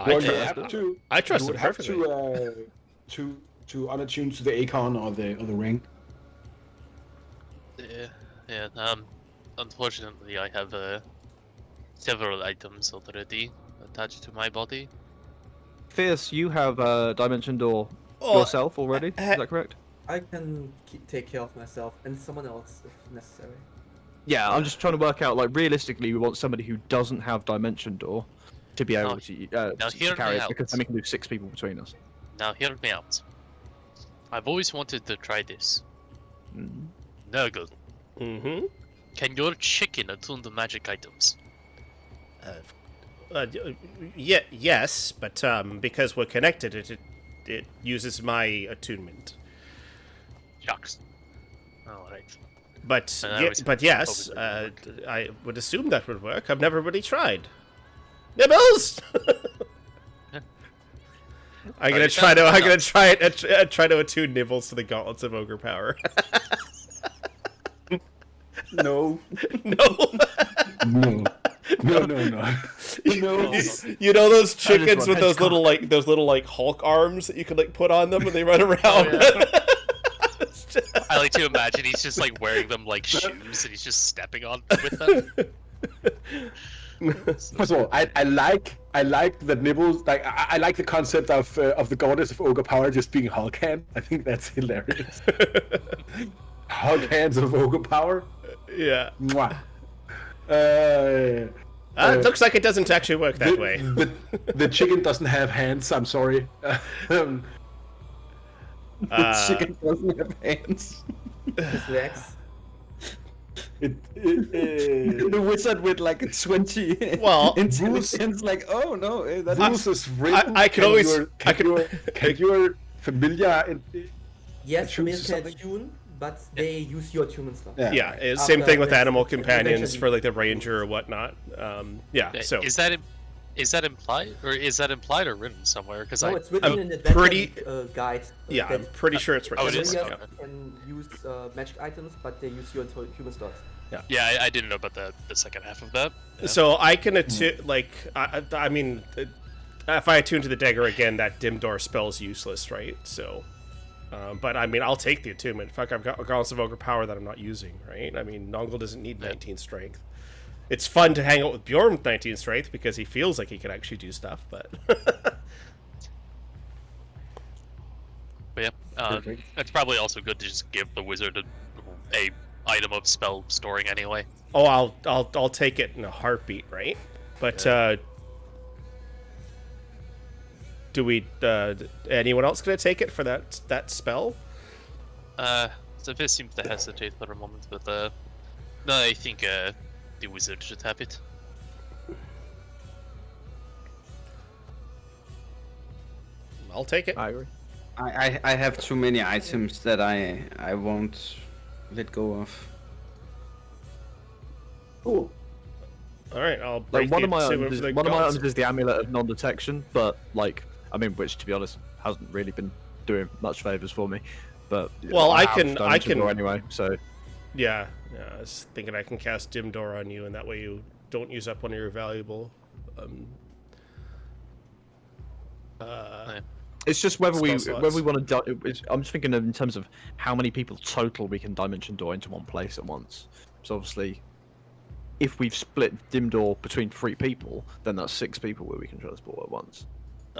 [SPEAKER 1] Well, you have to.
[SPEAKER 6] I trust
[SPEAKER 1] you
[SPEAKER 6] him
[SPEAKER 1] would have
[SPEAKER 6] perfectly.
[SPEAKER 1] to unattune to the Acon or the ring.
[SPEAKER 3] Yeah. Unfortunately, I have several items already attached to my body.
[SPEAKER 2] Fierce, you have Dimension Door
[SPEAKER 6] Oh,
[SPEAKER 2] yourself already. Is that correct?
[SPEAKER 5] I can take care of myself and someone else if necessary.
[SPEAKER 2] Yeah, I'm just trying to work out. Like realistically, we want somebody who doesn't have Dimension Door to be able
[SPEAKER 3] Now-
[SPEAKER 2] to
[SPEAKER 3] now hear
[SPEAKER 2] to carry
[SPEAKER 3] me
[SPEAKER 2] it
[SPEAKER 3] out.
[SPEAKER 2] because then we can do 6 people between us.
[SPEAKER 3] Now, hear me out. I've always wanted to try this.
[SPEAKER 2] Mm.
[SPEAKER 3] Nurgle,
[SPEAKER 6] Mm-hmm.
[SPEAKER 3] can your chicken attune to magic items?
[SPEAKER 6] Yes, but because we're connected, it uses my attunement.
[SPEAKER 3] Shucks. Alright.
[SPEAKER 6] But
[SPEAKER 3] I was
[SPEAKER 6] yes,
[SPEAKER 3] hoping that would
[SPEAKER 6] I would assume that would work. I've never really tried. Nibbles. I'm gonna try to attune Nibbles to the gauntlets of ogre power.
[SPEAKER 1] No.
[SPEAKER 6] No.
[SPEAKER 1] No. No.
[SPEAKER 6] You know those chickens with those little like Hulk arms that you could like put on them when they run around.
[SPEAKER 3] I like to imagine he's just like wearing them like shoes and he's just stepping on with them.
[SPEAKER 1] First of all, I like that Nibbles. Like I like the concept of the goddess of ogre power just being Hulk hand. I think that's hilarious. Hulk hands of ogre power.
[SPEAKER 6] Yeah.
[SPEAKER 1] Mwah.
[SPEAKER 6] It looks like it doesn't actually work that way.
[SPEAKER 1] The chicken doesn't have hands. I'm sorry.
[SPEAKER 4] The chicken doesn't have hands.
[SPEAKER 5] His legs.
[SPEAKER 4] The wizard with like 20
[SPEAKER 6] Well,
[SPEAKER 4] intelligence, like, oh no, that
[SPEAKER 1] Bruce is written.
[SPEAKER 6] I could always-
[SPEAKER 1] Can your familiar
[SPEAKER 5] Yes,
[SPEAKER 1] Attune to
[SPEAKER 5] familiar can
[SPEAKER 1] something?
[SPEAKER 5] attune, but they use your attunement slot.
[SPEAKER 6] Yeah,
[SPEAKER 5] After
[SPEAKER 6] same thing with
[SPEAKER 5] this,
[SPEAKER 6] animal companions
[SPEAKER 5] eventually-
[SPEAKER 6] for like the ranger or whatnot. So
[SPEAKER 3] Is that implied, or is that implied or written somewhere? Because
[SPEAKER 5] No, it's written
[SPEAKER 6] I'm
[SPEAKER 5] in the
[SPEAKER 6] pretty-
[SPEAKER 5] guide.
[SPEAKER 6] yeah, I'm pretty sure it's written.
[SPEAKER 3] Oh, it is?
[SPEAKER 5] Familiar
[SPEAKER 3] Okay.
[SPEAKER 5] can use magic items, but they use your attunement slots.
[SPEAKER 3] yeah, I didn't know about the second half of that. Yeah.
[SPEAKER 6] So I can attune, like, I mean, if I attune to the dagger again, that dim door spell's useless, right? So, but I mean, I'll take the attunement. Fuck, I've got Gauntlets of Ogre power that I'm not using, right? I mean, Nongle doesn't need 19 strength. It's fun to hang out with Bjorn with 19 strength because he feels like he can actually do stuff, but...
[SPEAKER 3] But yeah, it's probably also good to just give the wizard a item of spell storing anyway.
[SPEAKER 6] Oh, I'll take it in a heartbeat, right? But do we? Anyone else gonna take it for that spell?
[SPEAKER 3] Zephyr seems to hesitate for a moment, but no, I think the wizard should have it.
[SPEAKER 6] I'll take it.
[SPEAKER 2] I agree.
[SPEAKER 4] I have too many items that I won't let go of.
[SPEAKER 1] Cool.
[SPEAKER 6] All right, I'll break
[SPEAKER 2] Like one
[SPEAKER 6] the
[SPEAKER 2] of my
[SPEAKER 6] attunement
[SPEAKER 2] items,
[SPEAKER 6] for the
[SPEAKER 2] one of my
[SPEAKER 6] gods.
[SPEAKER 2] items is the amulet of non-detection, but like, I mean, which to be honest hasn't really been doing much favors for me. But
[SPEAKER 6] Well, I
[SPEAKER 2] have
[SPEAKER 6] can
[SPEAKER 2] Dimension Door anyway. So
[SPEAKER 6] Yeah, I was thinking I can cast Dim Door on you, and that way you don't use up one of your valuable.
[SPEAKER 2] it's just whether we
[SPEAKER 6] Spell slots.
[SPEAKER 2] want to. I'm just thinking of in terms of how many people total we can Dimension Door into one place at once. So obviously, if we've split Dim Door between 3 people, then that's 6 people where we can transport at once.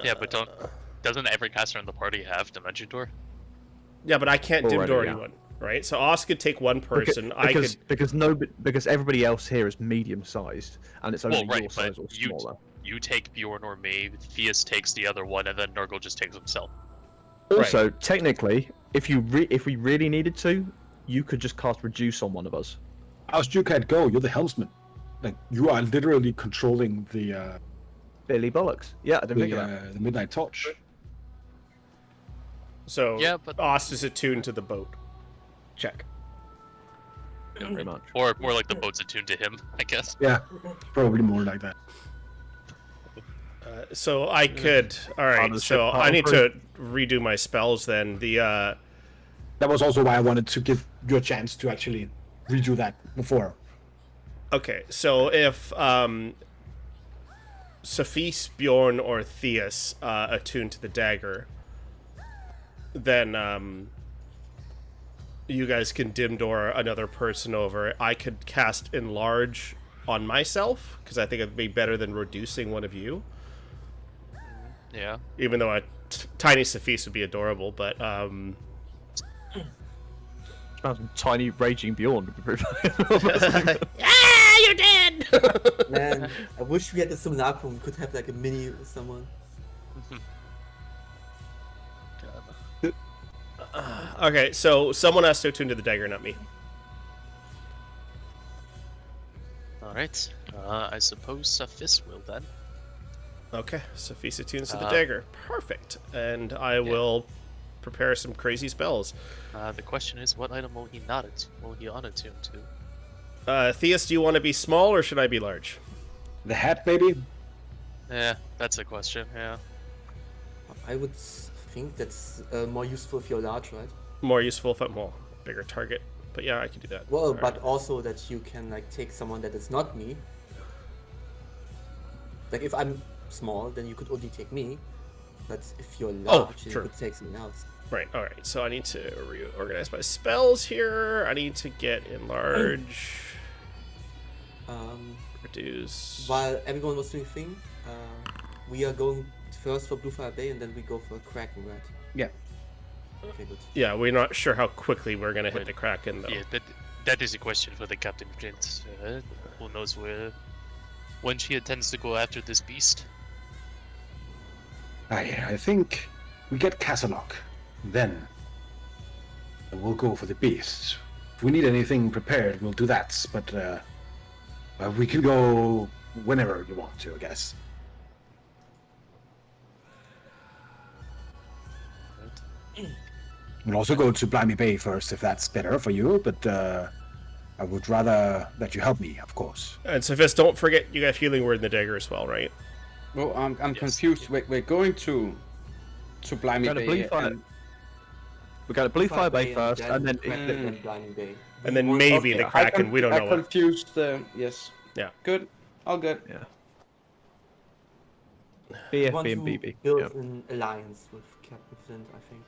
[SPEAKER 3] Yeah, but doesn't every caster in the party have Dimension Door?
[SPEAKER 6] Yeah, but I can't Dim
[SPEAKER 2] Already,
[SPEAKER 6] Door
[SPEAKER 2] yeah.
[SPEAKER 6] anyone, right? So Oz could take one person. I could.
[SPEAKER 2] Because everybody else here is medium sized, and it's only
[SPEAKER 3] Well, right,
[SPEAKER 2] your size or
[SPEAKER 3] but you
[SPEAKER 2] smaller.
[SPEAKER 3] you take Bjorn or me, Theus takes the other one, and then Nurgle just takes himself.
[SPEAKER 2] Also, technically, if we really needed to, you could just cast Reduce on one of us.
[SPEAKER 1] As you can't go, you're the helmsman. Like, you are literally controlling the
[SPEAKER 2] Billy bollocks. Yeah, I didn't think of that.
[SPEAKER 1] the Midnight Torch.
[SPEAKER 6] So
[SPEAKER 3] Yeah, but-
[SPEAKER 6] Oz is attuned to the boat.
[SPEAKER 2] Check. Yeah, pretty much.
[SPEAKER 3] Or more like the boat's attuned to him, I guess.
[SPEAKER 1] Yeah, probably more like that.
[SPEAKER 6] So I could. All right.
[SPEAKER 2] the
[SPEAKER 6] So
[SPEAKER 2] ship
[SPEAKER 6] I need
[SPEAKER 2] part
[SPEAKER 6] to redo my spells then. The
[SPEAKER 1] That was also why I wanted to give you a chance to actually redo that before.
[SPEAKER 6] Okay, so if Sophie, Bjorn, or Theus attune to the dagger, then you guys can dim door another person over. I could cast Enlarge on myself, because I think it'd be better than reducing one of you.
[SPEAKER 3] Yeah.
[SPEAKER 6] Even though a tiny Sophie would be adorable, but
[SPEAKER 2] Tiny raging Bjorn would be pretty
[SPEAKER 6] ah, you're dead.
[SPEAKER 5] Man, I wish we had the simulacrum. We could have like a mini or someone.
[SPEAKER 6] Okay, so someone has to attune to the dagger, not me.
[SPEAKER 3] Alright. I suppose Sophis will then.
[SPEAKER 6] Okay, Sophie attunes to the dagger. Perfect. And I will prepare some crazy spells.
[SPEAKER 3] The question is, what item will he unattune to?
[SPEAKER 6] Theus, do you want to be small or should I be large?
[SPEAKER 1] The hat, maybe?
[SPEAKER 3] Yeah, that's a question, yeah.
[SPEAKER 5] I would think that's more useful if you're large, right?
[SPEAKER 6] More useful if I'm bigger target. But yeah, I can do that.
[SPEAKER 5] Well,
[SPEAKER 6] All
[SPEAKER 5] but
[SPEAKER 6] right.
[SPEAKER 5] also that you can like take someone that is not me. Like if I'm small, then you could only take me. But if you're large, then
[SPEAKER 6] true.
[SPEAKER 5] you could take someone else.
[SPEAKER 6] Right, alright. So I need to reorganize my spells here. I need to get enlarge. Reduce.
[SPEAKER 5] While everyone was doing thing, we are going first for Blue Fire Bay and then we go for Kraken, right?
[SPEAKER 1] Yeah.
[SPEAKER 5] Okay, good.
[SPEAKER 6] Yeah, we're not sure how quickly we're gonna hit
[SPEAKER 3] Wait.
[SPEAKER 6] the Kraken though.
[SPEAKER 3] Yeah, that is a question for the Captain Prince. Who knows when she intends to go after this beast?
[SPEAKER 1] I think we get Casalok. Then we'll go for the beast. If we need anything prepared, we'll do that. But we can go whenever you want to, I guess. We'll also go to Blimey Bay first, if that's better for you. But I would rather that you help me, of course.
[SPEAKER 6] And Sophis, don't forget you got healing word in the dagger as well, right?
[SPEAKER 4] Well, I'm confused. We're going to Blimey
[SPEAKER 2] We're going to
[SPEAKER 4] Bay.
[SPEAKER 2] Blue Fire.
[SPEAKER 4] and-
[SPEAKER 2] We're going to Blue Fire Bay first, and then
[SPEAKER 5] Kraken and Blinding Bay.
[SPEAKER 6] And then
[SPEAKER 5] We want-
[SPEAKER 6] maybe the
[SPEAKER 4] I
[SPEAKER 6] Kraken, we don't
[SPEAKER 4] I
[SPEAKER 6] know what.
[SPEAKER 4] confused. Yes.
[SPEAKER 6] Yeah.
[SPEAKER 4] Good. All good.
[SPEAKER 2] yeah,
[SPEAKER 5] we want
[SPEAKER 2] BFB and
[SPEAKER 5] to
[SPEAKER 2] BB.
[SPEAKER 5] build
[SPEAKER 2] Yeah.
[SPEAKER 5] an alliance with Captain Flint, I think.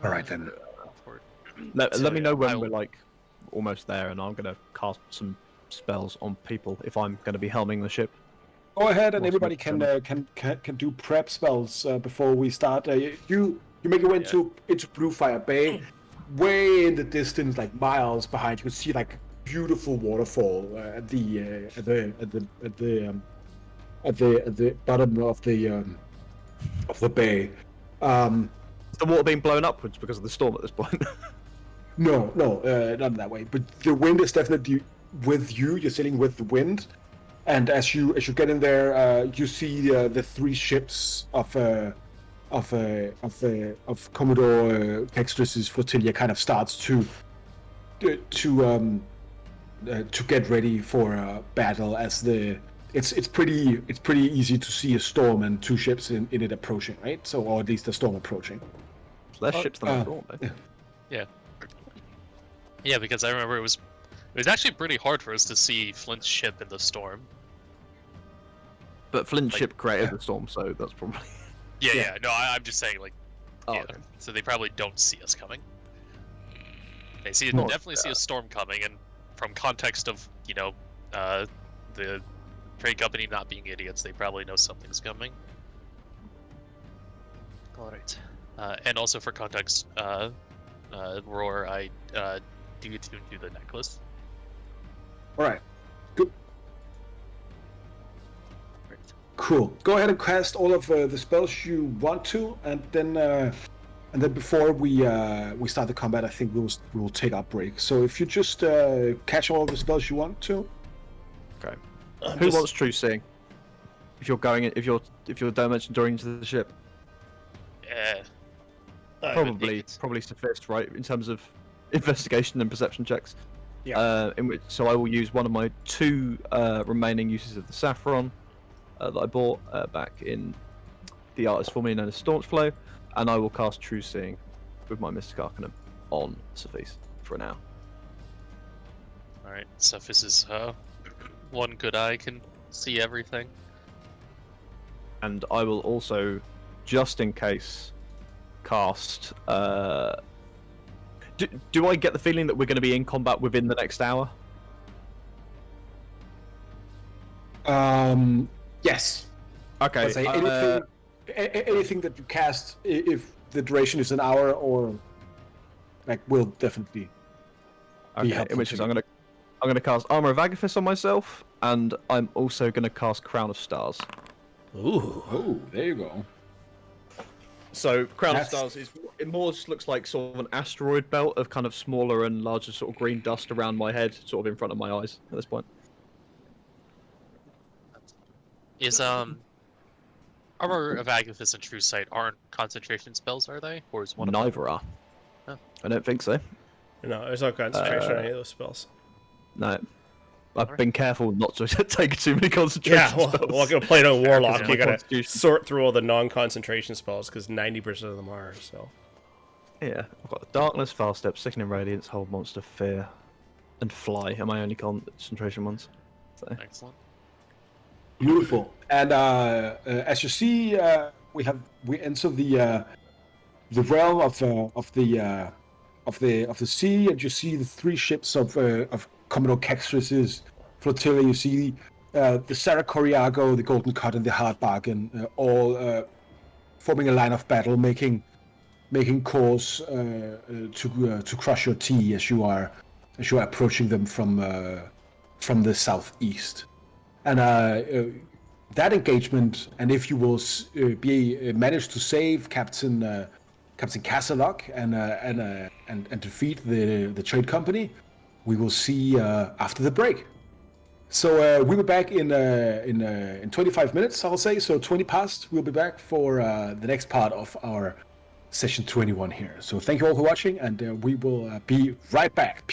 [SPEAKER 1] All right then.
[SPEAKER 2] Let me know when
[SPEAKER 3] I'll-
[SPEAKER 2] we're like almost there, and I'm going to cast some spells on people if I'm going to be helming the ship.
[SPEAKER 1] Go ahead, and
[SPEAKER 2] What's
[SPEAKER 1] everybody
[SPEAKER 2] next,
[SPEAKER 1] can do prep spells before we start. You make your way into Blue Fire Bay. Way in the distance, like miles behind, you can see like beautiful waterfall at the bottom of the bay.
[SPEAKER 2] Is the water being blown upwards because of the storm at this point?
[SPEAKER 1] No, not that way. But the wind is definitely with you. You're sitting with the wind, and as you get in there, you see the 3 ships of Commodore Kextris's flotilla kind of starts to get ready for battle as the it's pretty easy to see a storm and two ships in it approaching, right? So, or at least a storm approaching.
[SPEAKER 2] Less ships than I thought, though.
[SPEAKER 3] Yeah, because I remember it was actually pretty hard for us to see Flint's ship in the storm.
[SPEAKER 2] But Flint's
[SPEAKER 3] Like-
[SPEAKER 2] ship created the storm, so that's probably.
[SPEAKER 3] Yeah. No, I'm just saying, like,
[SPEAKER 2] Oh,
[SPEAKER 3] yeah.
[SPEAKER 2] okay.
[SPEAKER 3] So they probably don't see us coming. They
[SPEAKER 2] Not
[SPEAKER 3] definitely see a storm coming, and from context of the trade company not being idiots, they probably know something's coming. All right. And also for context, Roar, I do attune to the necklace.
[SPEAKER 1] All right, good,
[SPEAKER 3] Right.
[SPEAKER 1] cool. Go ahead and cast all of the spells you want to, and then before we start the combat, I think we'll take our break. So if you just catch all of the spells you want to.
[SPEAKER 2] Okay. Who wants true seeing? If you're going in, if you're dimension into the ship, probably Sophist, right? In terms of investigation and perception checks.
[SPEAKER 1] Yeah.
[SPEAKER 2] So I will use one of my 2 remaining uses of the saffron that I bought back in the artist formerly known as Staunch Flow, and I will cast True Seeing with my Mystic Arcanum on Sophist for an hour.
[SPEAKER 3] All right. Cephas's one good eye can see everything.
[SPEAKER 2] And I will also, just in case, cast. Do I get the feeling that we're going to be in combat within the next hour?
[SPEAKER 1] Yes.
[SPEAKER 2] Okay.
[SPEAKER 1] I'd say anything that you cast, if the duration is an hour or like, will definitely be
[SPEAKER 2] Okay,
[SPEAKER 1] helpful
[SPEAKER 2] in which
[SPEAKER 1] to
[SPEAKER 2] case
[SPEAKER 1] you.
[SPEAKER 2] I'm gonna cast Armor of Agathis on myself, and I'm also gonna cast Crown of Stars.
[SPEAKER 6] Ooh.
[SPEAKER 1] Oh, there you go.
[SPEAKER 2] So Crown
[SPEAKER 1] That's-
[SPEAKER 2] of Stars it more just looks like sort of an asteroid belt of kind of smaller and larger sort of green dust around my head, sort of in front of my eyes at this point.
[SPEAKER 3] Is Armor of Agathis and True Sight aren't concentration spells, are they? Or is one of them?
[SPEAKER 2] Neither are.
[SPEAKER 3] Oh.
[SPEAKER 2] I don't think so.
[SPEAKER 6] No, there's no concentration on any of those spells.
[SPEAKER 2] No. I've been careful not to take too many concentration
[SPEAKER 6] Yeah, well,
[SPEAKER 2] spells.
[SPEAKER 6] like a play on Warlock,
[SPEAKER 3] Yeah,
[SPEAKER 6] you gotta
[SPEAKER 2] Constitution.
[SPEAKER 6] sort through all the non-concentration spells because 90% of them are. So
[SPEAKER 2] Yeah, I've got Darkness, Fast Step, Sickening Radiance, Hold Monster, Fear, and Fly are my only concentration ones. So.
[SPEAKER 3] Excellent.
[SPEAKER 1] Beautiful. And as you see, we enter the realm of the sea, and you see the 3 ships of Commodore Kexris's flotilla. You see the Sarah Coriago, the Golden Cut, and the Hard Bargain, all forming a line of battle, making course to crush your tea as you are approaching them from the southeast. And that engagement, and if you will manage to save Captain Casalok and defeat the trade company, we will see after the break. So we'll be back in 25 minutes, I'll say. So 20 past, we'll be back for the next part of our session 21 here. So thank you all for watching, and we will be right back.